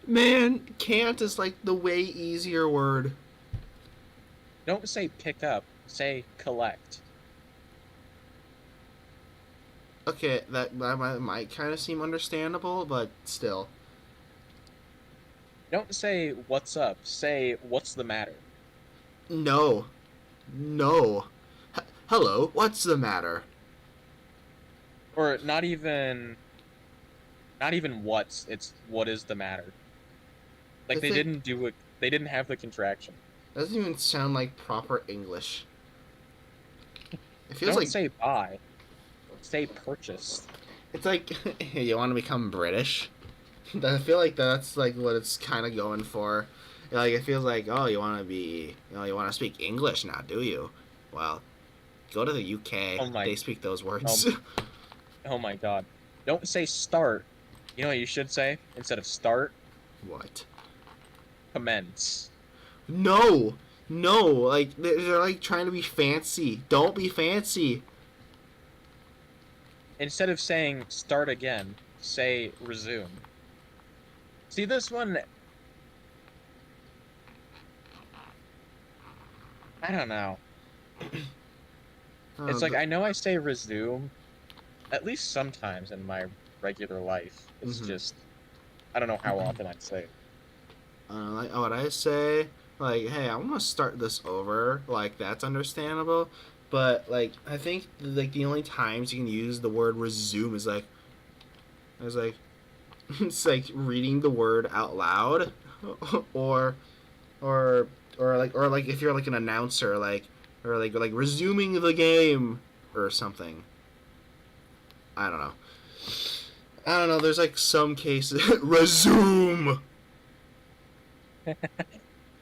Man, can't is like the way easier word. Don't say pick up, say collect. Okay, that might kind of seem understandable, but still. Don't say what's up, say what's the matter. No. No. Hello, what's the matter? Or not even what's, it's what is the matter. Like It's they like, didn't do it, they didn't have the contraction. doesn't even sound like proper English. It feels Don't like say buy, say purchase. it's like you want to become British. I feel like that's like what it's kind of going for. Like it feels like, oh, you want to be, you want to speak English now, do you? Well, go to the UK. Oh my They speak those oh, words. oh my god. Don't say start. You know what you should say instead of start? What? Commence. No, no. Like they're like trying to be fancy. Don't be fancy. Instead of saying start again, say resume. See this one, I don't know. It's like The, I know I say resume at least sometimes in my regular life. It's mm-hmm. just I don't know how often I'd say it. Like what I say, like, hey, I want to start this over. Like that's understandable, but like I think like the only times you can use the word resume is like, it's like, it's like reading the word out loud, or, or, or like if you're like an announcer, like, or like resuming the game or something. I don't know. I don't know. There's like some cases resume.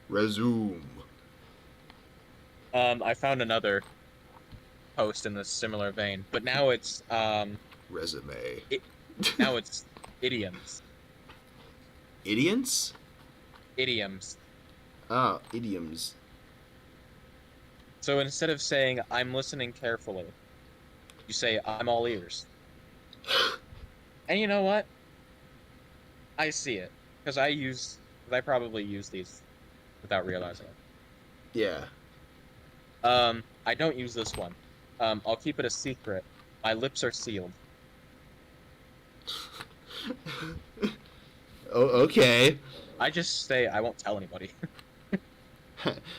Resume. I found another post in this similar vein, but now it's Resume. now it's idioms. Idioms? Idioms. Oh, idioms. So instead of saying I'm listening carefully, you say I'm all ears. And you know what? I see it because I probably use these without realizing it. Yeah. I don't use this one. I'll keep it a secret. My lips are sealed. Oh, okay. I just say I won't tell anybody.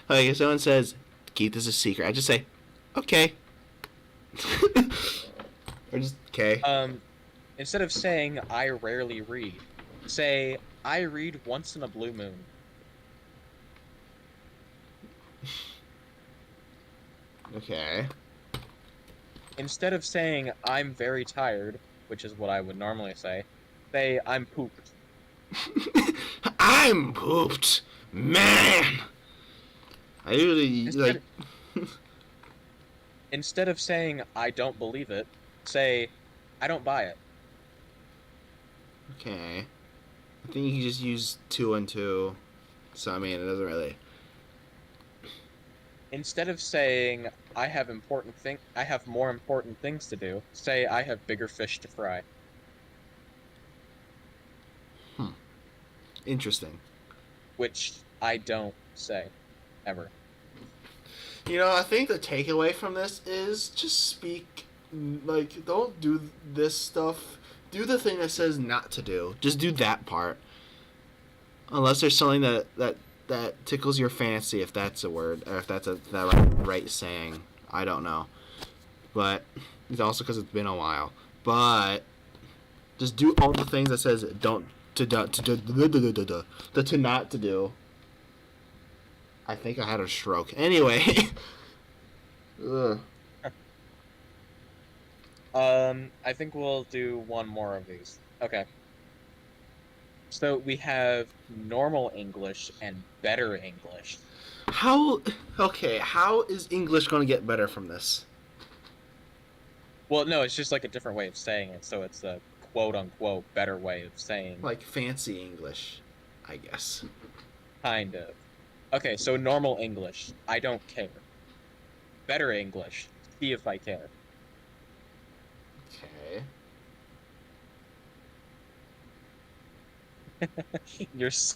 Like if someone says, "Keep this a secret," I just say, "Okay." Or just okay. Instead of saying I rarely read, say I read once in a blue moon. Okay. Instead of saying I'm very tired, which is what I would normally say I'm pooped. I'm pooped, man. I usually Instead, instead of saying I don't believe it, say I don't buy it. Okay. I think you can just use two and two. So I mean, it doesn't really. Instead of saying I have more important things to do, say I have bigger fish to fry. Interesting. Which I don't say ever. I think the takeaway from this is just speak. Like, don't do this stuff. Do the thing that says not to do. Just do that part. Unless there's something that tickles your fancy, if that's a word, or if that's that right saying. I don't know. But it's also because it's been a while. But just do all the things that says don't to not to do. I think I had a stroke. Anyway. Ugh. I think we'll do one more of these. Okay. So we have normal English and better English. How is English going to get better from this? Well, no, it's just like a different way of saying it, so it's a quote unquote better way of saying. Like fancy English, I guess. Kind of. Okay, so normal English, I don't care. Better English, see if I care. Okay.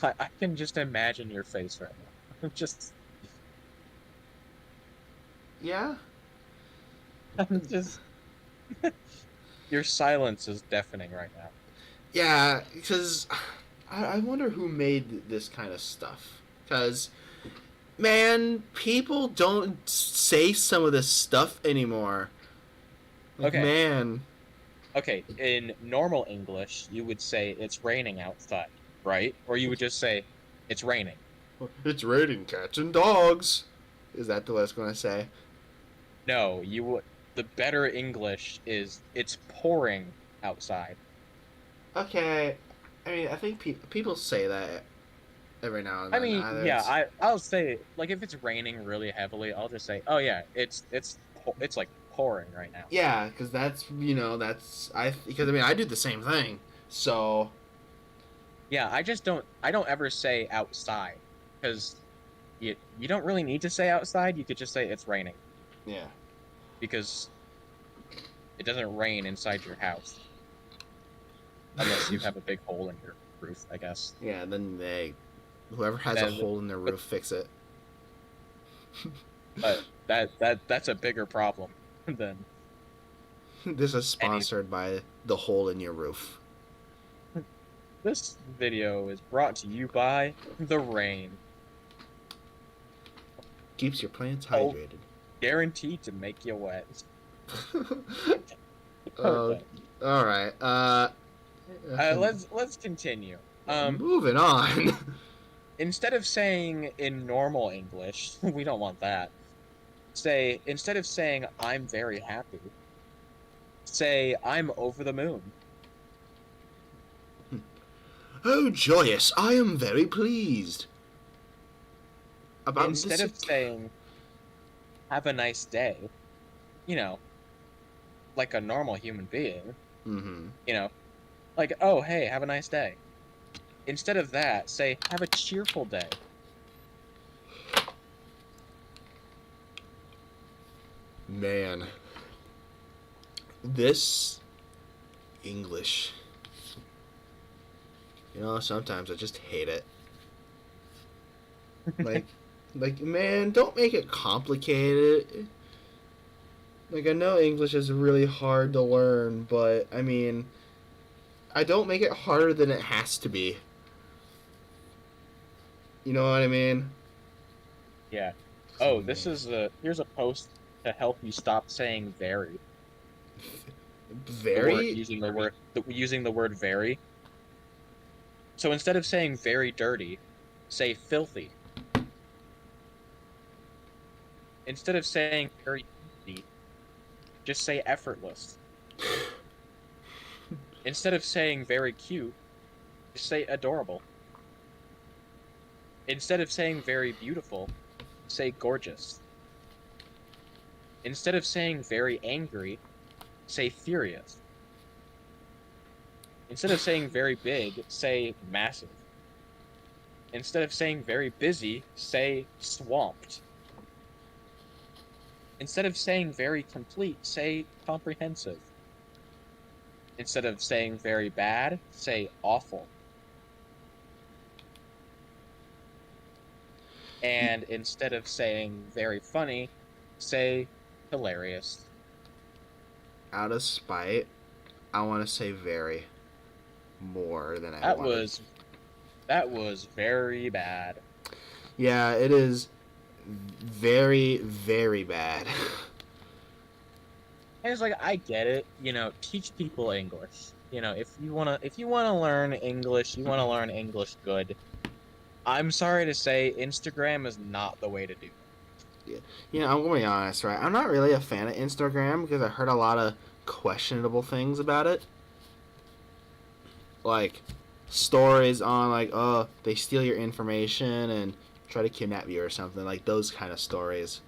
I can just imagine your face right now. Just. Yeah. I'm just. Your silence is deafening right now. Yeah, because I wonder who made this kind of stuff. Because, man, people don't say some of this stuff anymore. Like, Okay. Man. Okay, in normal English, you would say it's raining outside, right? Or you would just say it's raining. It's raining cats and dogs. Is that what I was going to say? No, the better English is it's pouring outside. Okay. I mean, I think people say that every now and then. I mean, yeah, I'll say like if it's raining really heavily, I'll just say, "Oh yeah, it's like pouring right now." Yeah, because because I mean I do the same thing. So Yeah, I don't ever say outside because you don't really need to say outside. You could just say it's raining yeah, because it doesn't rain inside your house unless you have a big hole in your roof, I guess. yeah. Then whoever has a hole in their roof, fix it. But that's a bigger problem than This is sponsored by the hole in your roof. This video is brought to you by the rain. Keeps your plants hydrated. Guaranteed to make you wet. All right. Let's continue. Moving on. Instead of saying in normal English, we don't want that. Instead of saying I'm very happy, say I'm over the moon. Oh, joyous! I am very pleased. Instead of saying have a nice day, like a normal human being, like, oh, hey, have a nice day. Instead of that, say, have a cheerful day. Man. This English. Sometimes I just hate it. Man, don't make it complicated. Like, I know English is really hard to learn, but, I mean, I don't make it harder than it has to be. You know what I mean? Yeah. Oh, here's a post to help you stop saying very. Very? Using the word very. So instead of saying very dirty, say filthy. Instead of saying very easy, just say effortless. Instead of saying very cute, Just say adorable. Instead of saying very beautiful, say gorgeous. Instead of saying very angry, say furious. Instead of saying very big, say massive. Instead of saying very busy, say swamped. Instead of saying very complete, say comprehensive. Instead of saying very bad, say awful. And instead of saying very funny, say hilarious. Out of spite, I want to say very more than I That wanted. that was very bad. Yeah, it is very, very bad. And it's like, I get it, teach people English. If you wanna learn English, you wanna learn English good. I'm sorry to say, Instagram is not the way to do it. Yeah, I'm gonna be honest, right? I'm not really a fan of Instagram because I heard a lot of questionable things about it. Like stories on like, oh, they steal your information and try to kidnap you or something, like those kind of stories.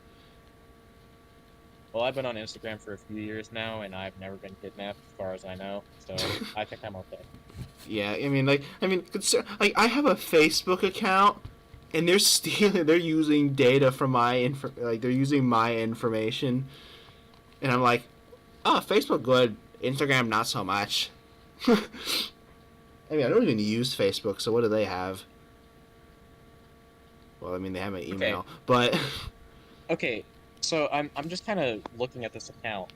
Well, I've been on Instagram for a few years now, and I've never been kidnapped, as far as I know. So I think I'm okay. Yeah, like I have a Facebook account, and they're using data from they're using my information, and I'm like, oh, Facebook good, Instagram not so much. I mean, I don't even use Facebook, so what do they have? Well, I mean, they have my email, Okay. but Okay, so I'm just kind of looking at this account,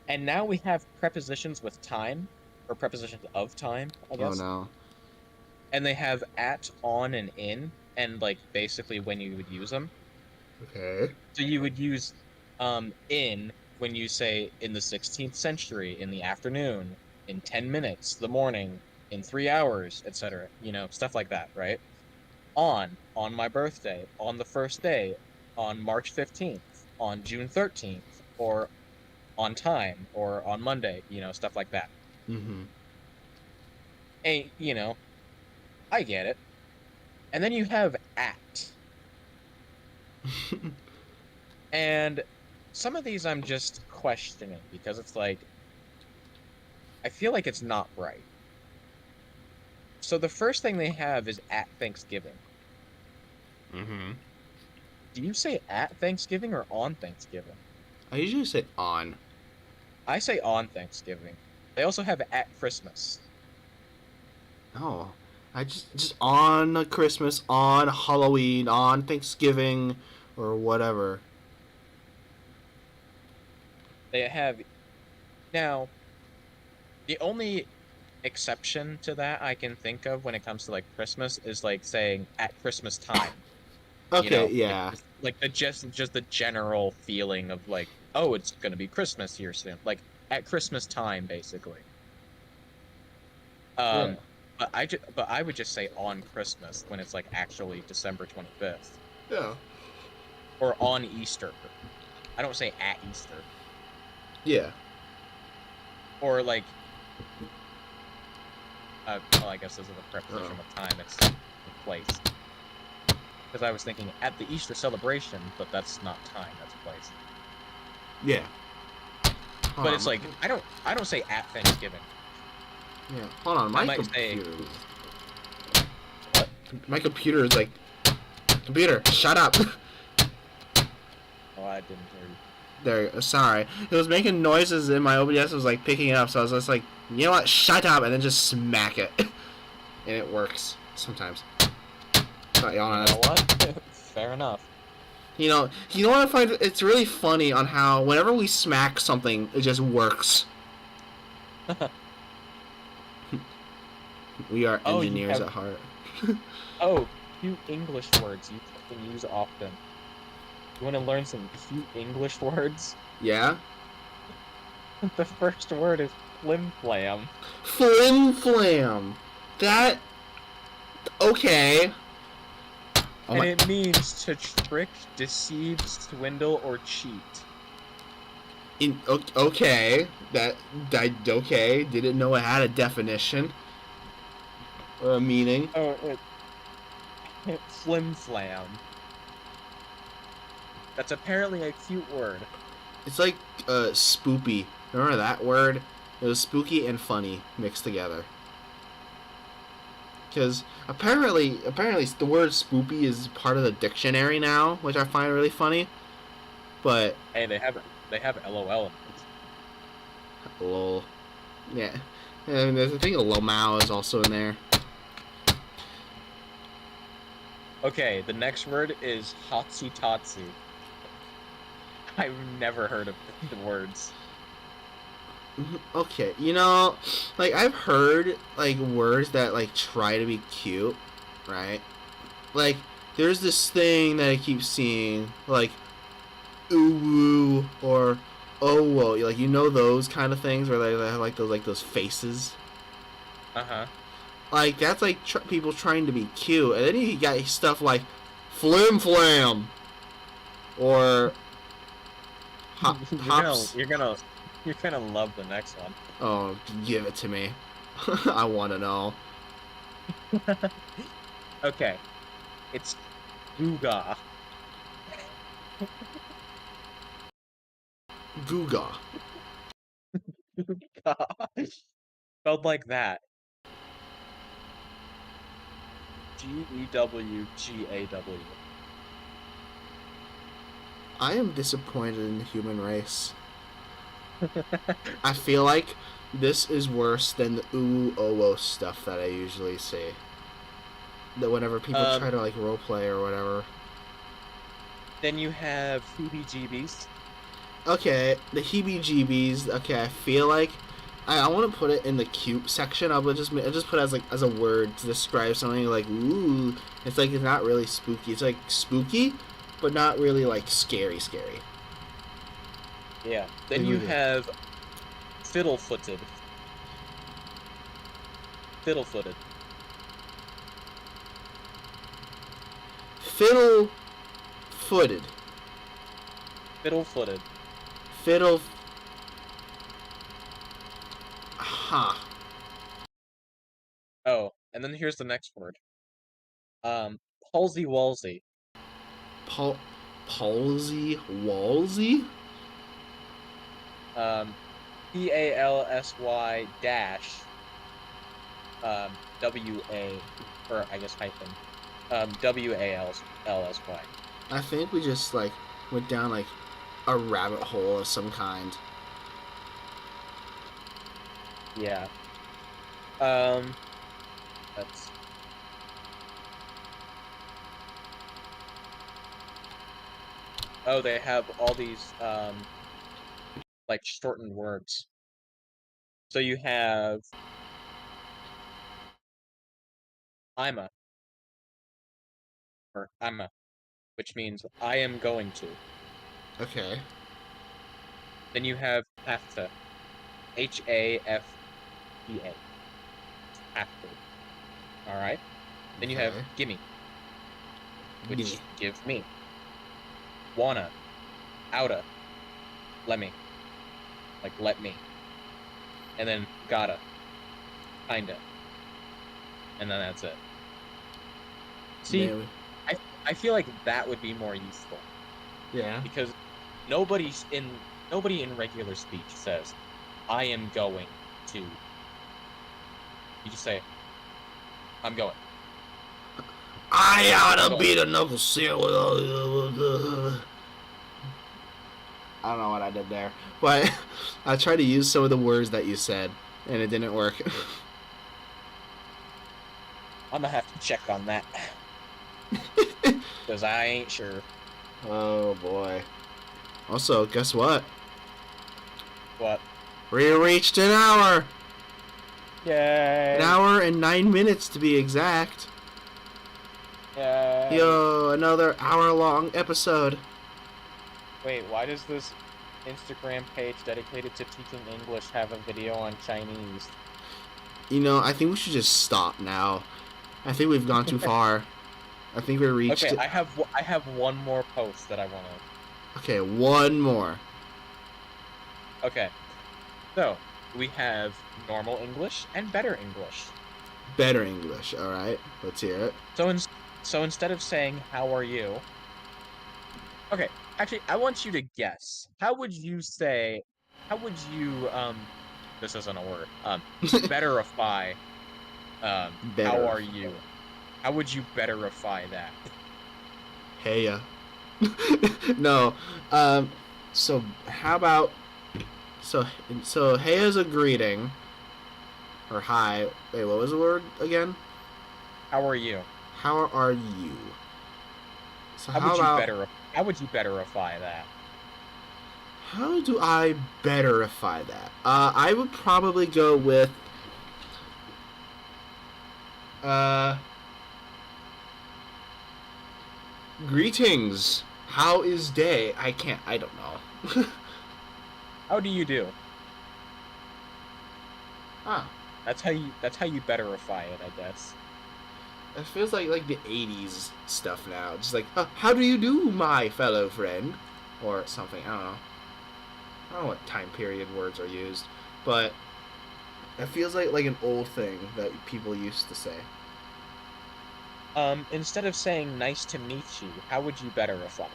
and now we have prepositions with time, or prepositions of time, I oh guess. no. And they have at, on, and in, and like basically when you would use them. Okay. So you would use in when you say in the 16th century, in the afternoon, in 10 minutes, the morning, in 3 hours, etc. Stuff like that, right? On my birthday, on the first day, on March 15th, on June 13th, or on time, or on Monday, stuff like that. Mm-hmm. And, I get it. And then you have at. And some of these I'm just questioning because it's like, I feel like it's not right. So the first thing they have is at Thanksgiving. Mm-hmm. Do you say at Thanksgiving or on Thanksgiving? I usually say on. I say on Thanksgiving. They also have at Christmas. No. I just on Christmas, on Halloween, on Thanksgiving, or whatever. They have... Now, the only exception to that I can think of when it comes to, like, Christmas is, like, saying at Christmas time. Okay, yeah. Like the just the general feeling of like, oh, it's gonna be Christmas here soon, like at Christmas time, basically. Yeah. But I would just say on Christmas when it's like actually December 25th. Yeah. Or on Easter. I don't say at Easter. Yeah. Or like, well, I guess this is a preposition of time. It's the place. Because I was thinking at the Easter celebration, but that's not time. That's place. Yeah. But it's like I don't say at Thanksgiving. Yeah. Hold on, my computer. My computer is like, computer, shut up. Oh, I didn't hear you. There. Sorry, it was making noises in my OBS. It was like picking it up, so I was just like, you know what? Shut up, and then just smack it, and it works sometimes. You know what? Fair enough. You know what I find? It's really funny on how whenever we smack something, it just works. We are engineers at heart. Oh, cute English words you can use often. You want to learn some cute English words? Yeah? The first word is flim-flam. Flim-flam! That... Okay. Oh and it means to trick, deceive, swindle, or cheat. Okay. Okay. Didn't know it had a definition. Meaning? Oh, flim flam. That's apparently a cute word. It's like spoopy. Remember that word? It was spooky and funny mixed together. Because apparently the word spoopy is part of the dictionary now, which I find really funny. But hey, they have LOL in it. lol, yeah, and I think lomao is also in there. Okay, the next word is hotsy totsy. I've never heard of the words. Okay, like I've heard like words that like try to be cute, right? Like there's this thing that I keep seeing, like ooh woo or oh whoa, like those kind of things where they have like those faces. Uh-huh. Like that's like people trying to be cute, and then you got stuff like flim flam or hops. You're gonna love the next one. Oh, give it to me. I want to know. Okay, it's Googa. Googa. Spelled like that. Gewgaw. I am disappointed in the human race. I feel like this is worse than the ooh oh oh stuff that I usually see. That whenever people try to like roleplay or whatever. Then you have heebie-jeebies. Okay, the heebie-jeebies. Okay, I feel like I want to put it in the cute section. I'll just put it as a word to describe something like ooh. It's like it's not really spooky. It's like spooky, but not really like scary. Yeah. Then you have fiddle-footed. Fiddle-footed. Fiddle-footed. Fiddle-footed. Fiddle. Huh. Oh, and then here's the next word. Palsy-walsy. Palsy-walsy? PALSY dash WA, or I guess hyphen, WALSY. I think we just like went down like a rabbit hole of some kind. Yeah. That's oh, they have all these like shortened words. So you have IMA or IMA, which means I am going to. Okay. Then you have HAFTA, HAFTA, HAFTA. All right. Then you have Okay. gimme, which Gimme. give me. Wanna, oughta, lemme, like let me. And then gotta, kinda. And then that's it. See, Man. I feel like that would be more useful. Yeah. Because nobody in regular speech says, I am going to. You just say, I'm going. I oughta beat a knuckle seal with I don't know what I did there, but I tried to use some of the words that you said, and it didn't work. I'm gonna have to check on that. Because I ain't sure. Oh boy. Also, guess what? What? We reached an hour! Yay! An hour and 9 minutes to be exact. Yay! Yo, another hour-long episode. Wait, why does this Instagram page dedicated to teaching English have a video on Chinese? I think we should just stop now. I think we've gone too far. I think we reached Okay, it. I have one more post that I want to. Okay, one more. Okay, so we have normal English and better English. Better English. All right, let's hear it. So instead of saying "How are you?" Okay, actually, I want you to guess. How would you say? How would you This isn't a word. Betterify. How Better. are you? How would you betterify that? Heya. No. So how about so hey is a greeting or hi. Wait, what was the word again? How are you? How are you? So How how would you about better? How would you betterify that? how do I betterify that? I would probably go with uh greetings. How is day? I don't know. How do you do? Huh. That's how you betterify it, I guess. It feels like the 80s stuff now. Just like, how do you do, my fellow friend? Or something. I don't know what time period words are used. But it feels like an old thing that people used to say. Instead of saying "nice to meet you," how would you betterify?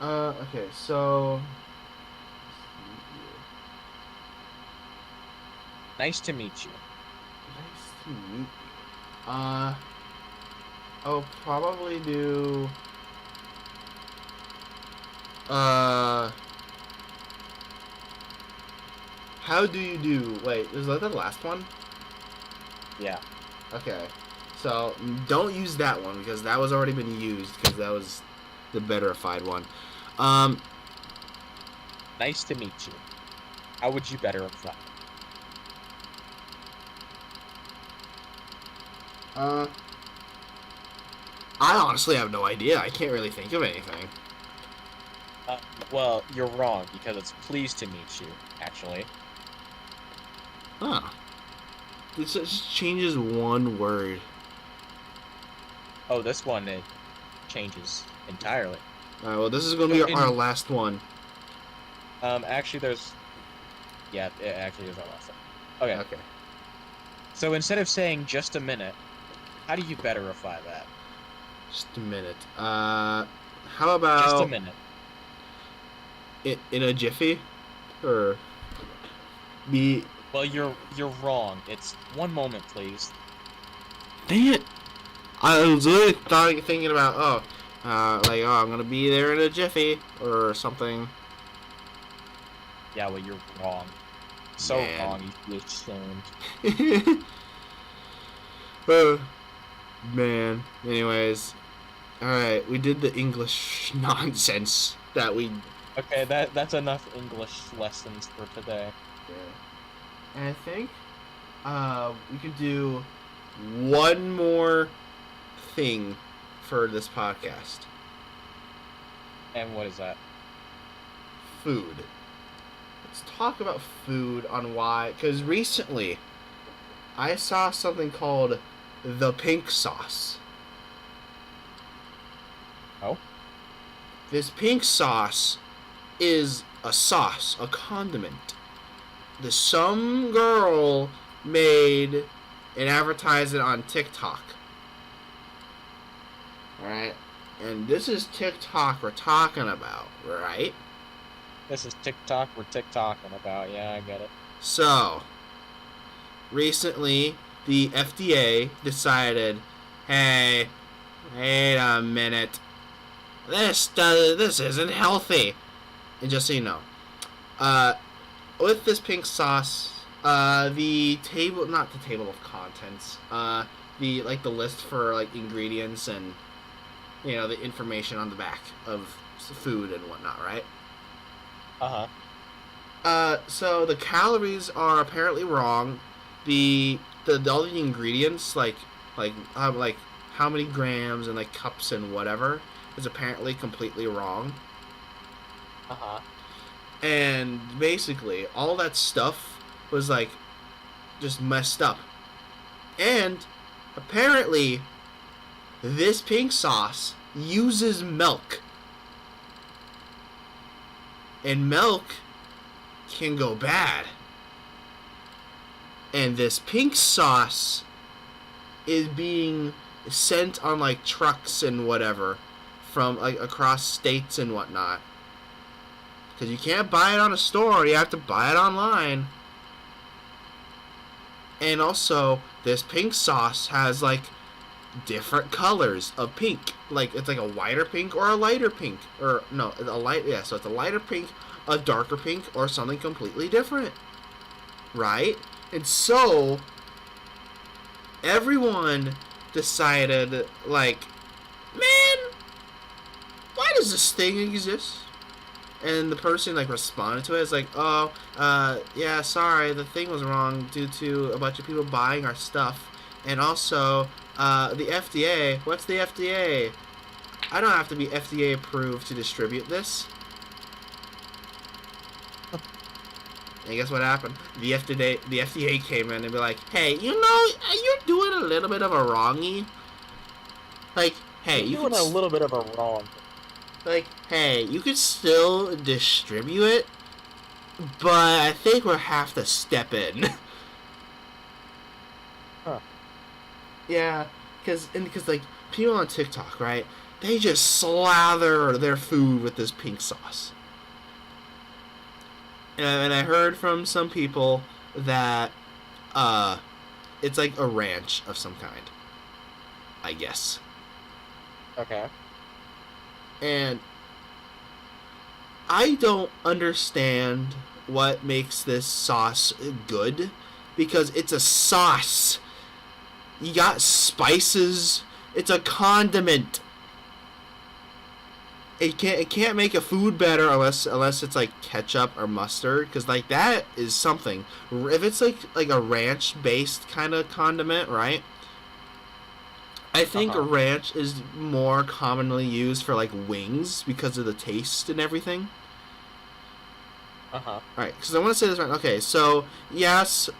Uh, okay, so... Nice to meet you. Nice to meet you. I'll probably do... Uh... How do you do? Wait, is that the last one? Yeah. Okay. So, don't use that one, because that was already been used, because that was the betterified one. Nice to meet you. How would you betterify? Uh, I honestly have no idea. I can't really think of anything. Uh, well, you're wrong because it's pleased to meet you. Actually, Huh. This just changes one word. oh, this one it changes entirely. Alright, well, this is going to So be our last one. actually, it actually is our last one. Okay, Okay. so instead of saying "just a minute," how do you betterify that? Just a minute. How Just a about minute. in a jiffy? Or be... Well, you're wrong. It's one moment, please. Dang it! I was really thinking about, I'm gonna be there in a jiffy, or something. Yeah, well, you're wrong. So Man. wrong. You should be ashamed. uh, man. Anyways. Alright, we did the English nonsense that we... Okay, that's enough English lessons for today. Yeah. And I think, we could do one more thing for this podcast. And what is that? Food. Let's talk about food on why... Because recently, I saw something called the pink sauce. Oh? This pink sauce is a sauce, a condiment. Some girl made and advertised it on TikTok. Alright? And this is TikTok we're talking about, right? This is TikTok we're TikToking about. Yeah, I get it. So, recently, the FDA decided, hey, wait a minute, this isn't healthy. And just so you know, with this pink sauce, not the table of contents, the list for like ingredients and the information on the back of food and whatnot, right? So the calories are apparently wrong. The all the ingredients like how many grams and like cups and whatever is apparently completely wrong. And basically all that stuff was like just messed up. And apparently this pink sauce uses milk. And milk can go bad. And this pink sauce is being sent on like trucks and whatever from like across states and whatnot. Because you can't buy it on a store, you have to buy it online. And also, this pink sauce has like different colors of pink. Like it's like a whiter pink or a lighter pink, or no, a light. Yeah, so it's a lighter pink, a darker pink, or something completely different, right? And so everyone decided, like, man, why does this thing exist? And the person like responded to it as like, oh, yeah, sorry, the thing was wrong due to a bunch of people buying our stuff, and also the FDA. What's the FDA? I don't have to be FDA approved to distribute this. And guess what happened? The FDA came in and be like, hey, you know, you're doing a little bit of a wrongy. Like, hey, you're doing a little bit of a wrong. Like, hey, you could still distribute it, but I think we'll have to step in. Huh. Yeah, because like people on TikTok, right? They just slather their food with this pink sauce. And I heard from some people that it's like a ranch of some kind, I guess. Okay. And I don't understand what makes this sauce good, because it's a sauce. You got spices. It's a condiment. It can't make a food better unless it's like ketchup or mustard, because like that is something. If it's like a ranch based kind of condiment, right? I think ranch is more commonly used for like wings because of the taste and everything. Alright, because I want to say this right. Okay, so yes,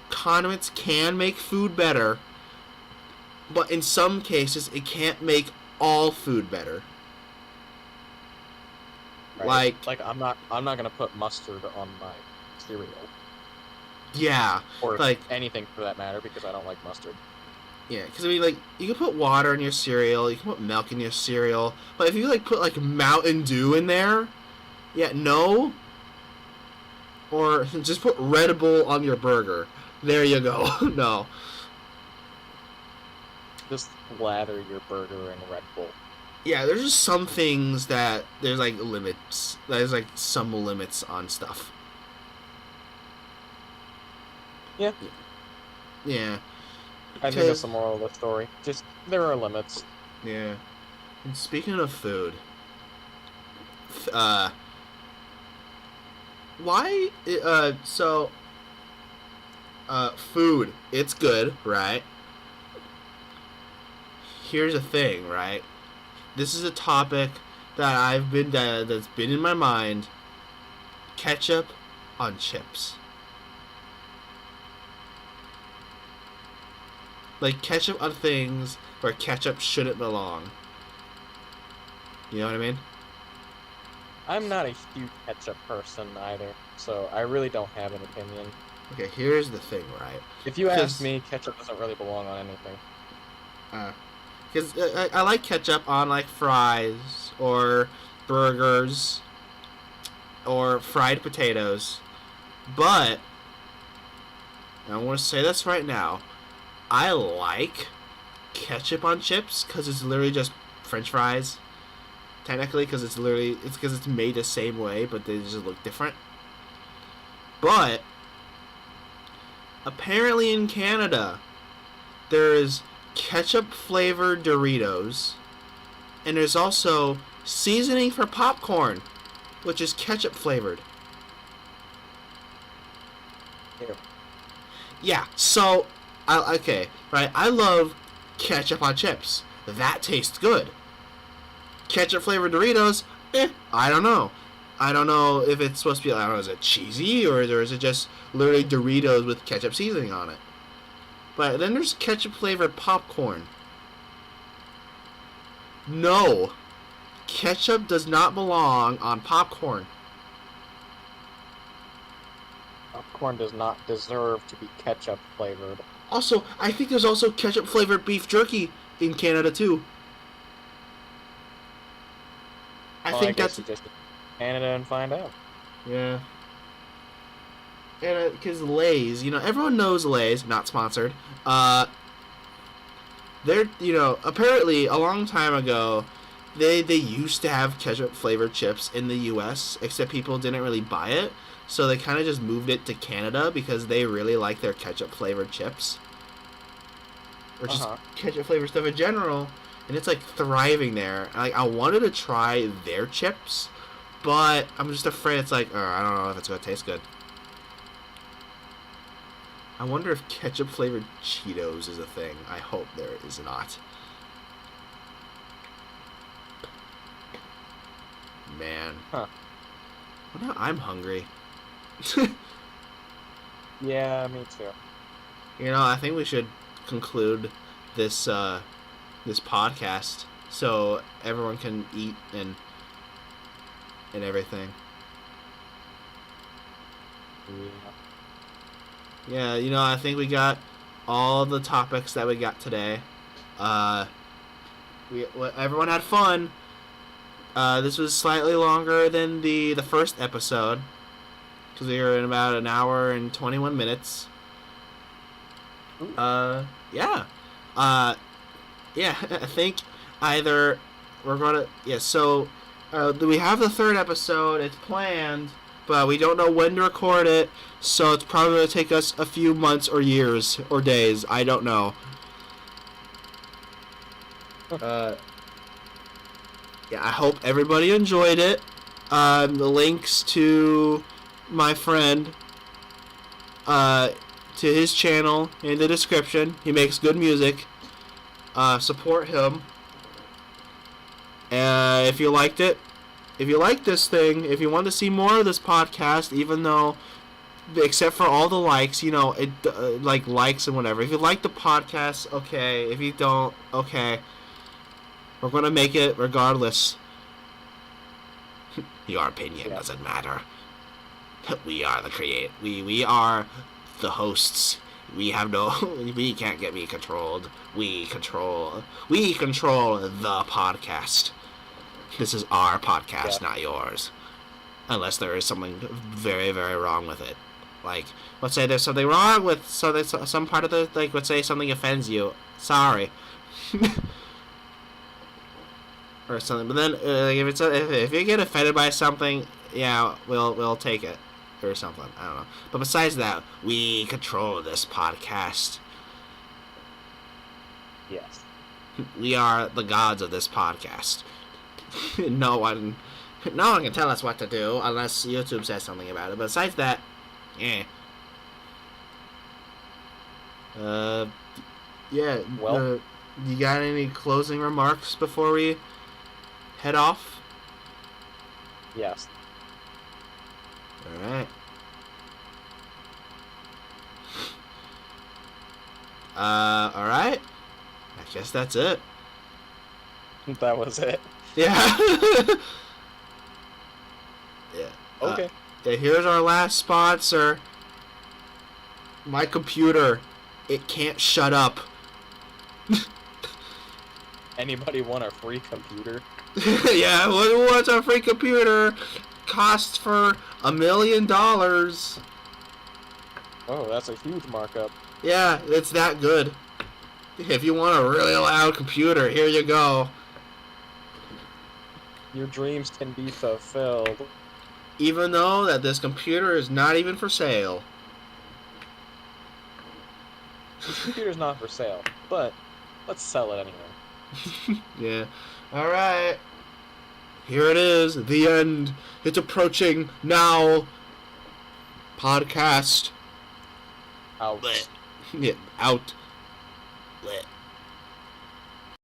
condiments can make food better, but in some cases it can't make all food better. Right. Like I'm not gonna put mustard on my cereal. Yeah, or like anything for that matter, because I don't like mustard. Yeah, because I mean, like, you can put water in your cereal, you can put milk in your cereal, but if you, like, put, like, Mountain Dew in there, yeah, no. Or just put Red Bull on your burger. There you go. No. Just lather your burger in Red Bull. Yeah, there's just some things that there's, like, limits. There's, like, some limits on stuff. Yeah. Yeah. I think that's the moral of the story. Just, there are limits. Yeah. And speaking of food, why, food, it's good, right? Here's the thing, right? This is a topic that that's been in my mind. Ketchup on chips. Like, ketchup on things where ketchup shouldn't belong. You know what I mean? I'm not a huge ketchup person either, so I really don't have an opinion. Okay, here's the thing, right? If you ask me, ketchup doesn't really belong on anything. Because I like ketchup on, like, fries, or burgers, or fried potatoes. But, I want to say this right now, I like ketchup on chips because it's literally just French fries. Technically, because it's made the same way, but they just look different. But apparently in Canada, there's ketchup flavored Doritos, and there's also seasoning for popcorn, which is ketchup flavored. Ew. Yeah, so I love ketchup on chips. That tastes good. Ketchup flavored Doritos, I don't know. I don't know if it's supposed to be, I don't know, is it cheesy, or is it just literally Doritos with ketchup seasoning on it? But then there's ketchup flavored popcorn. No. Ketchup does not belong on popcorn. popcorn does not deserve to be ketchup flavored. Also, I think there's also ketchup flavored beef jerky in Canada too. I think that's just Canada and find out. Yeah. And because Lay's, everyone knows Lay's, not sponsored. They're, apparently a long time ago, they used to have ketchup flavored chips in the U.S., except people didn't really buy it, so they kind of just moved it to Canada because they really like their ketchup flavored chips, or just ketchup flavored stuff in general, and it's like thriving there. Like, I wanted to try their chips, but I'm just afraid it's like, I don't know if it's gonna taste good. I wonder if ketchup flavored Cheetos is a thing. I hope there is not. Man. Huh. Well, now I'm hungry. Yeah, me too. I think we should conclude this this podcast so everyone can eat and everything. Yeah, I think we got all the topics that we got today. Everyone had fun. This was slightly longer than the first episode, because we were in about an hour and 21 minutes. Yeah. I think either we're gonna... Yeah, so we have the third episode. It's planned, but we don't know when to record it, so it's probably going to take us a few months or years or days. I don't know. Yeah, I hope everybody enjoyed it. The links to my friend, to his channel in the description. He makes good music. Support him. If you liked it, if you like this thing, if you want to see more of this podcast, even though, except for all the likes, like likes and whatever. If you like the podcast, okay. If you don't, okay. We're gonna make it regardless. Your opinion doesn't matter. We are the we are the hosts. We have we can't get me controlled. We control the podcast. This is our podcast, not yours. Unless there is something very, very wrong with it. Like, let's say there's something wrong with some part of the, like, let's say something offends you. Sorry. Or something. But then, if you get offended by something, yeah, we'll take it. Or something. I don't know. But besides that, we control this podcast. Yes. We are the gods of this podcast. No one can tell us what to do unless YouTube says something about it. But besides that, yeah. Yeah. Well, you got any closing remarks before we head off? Yes. Alright. Alright. I guess that's it. That was it. Yeah. Yeah. Okay. Yeah, here's our last sponsor. My computer. It can't shut up. Anybody want a free computer? Yeah, what's a free computer? Costs for $1 million. Oh, that's a huge markup. Yeah, it's that good. If you want a really loud computer, here you go. Your dreams can be fulfilled. Even though that this computer is not even for sale. This computer's not for sale, but let's sell it anyway. Yeah. Alright. Here it is. The end. It's approaching now. Podcast. Out. Yeah, out. Lit.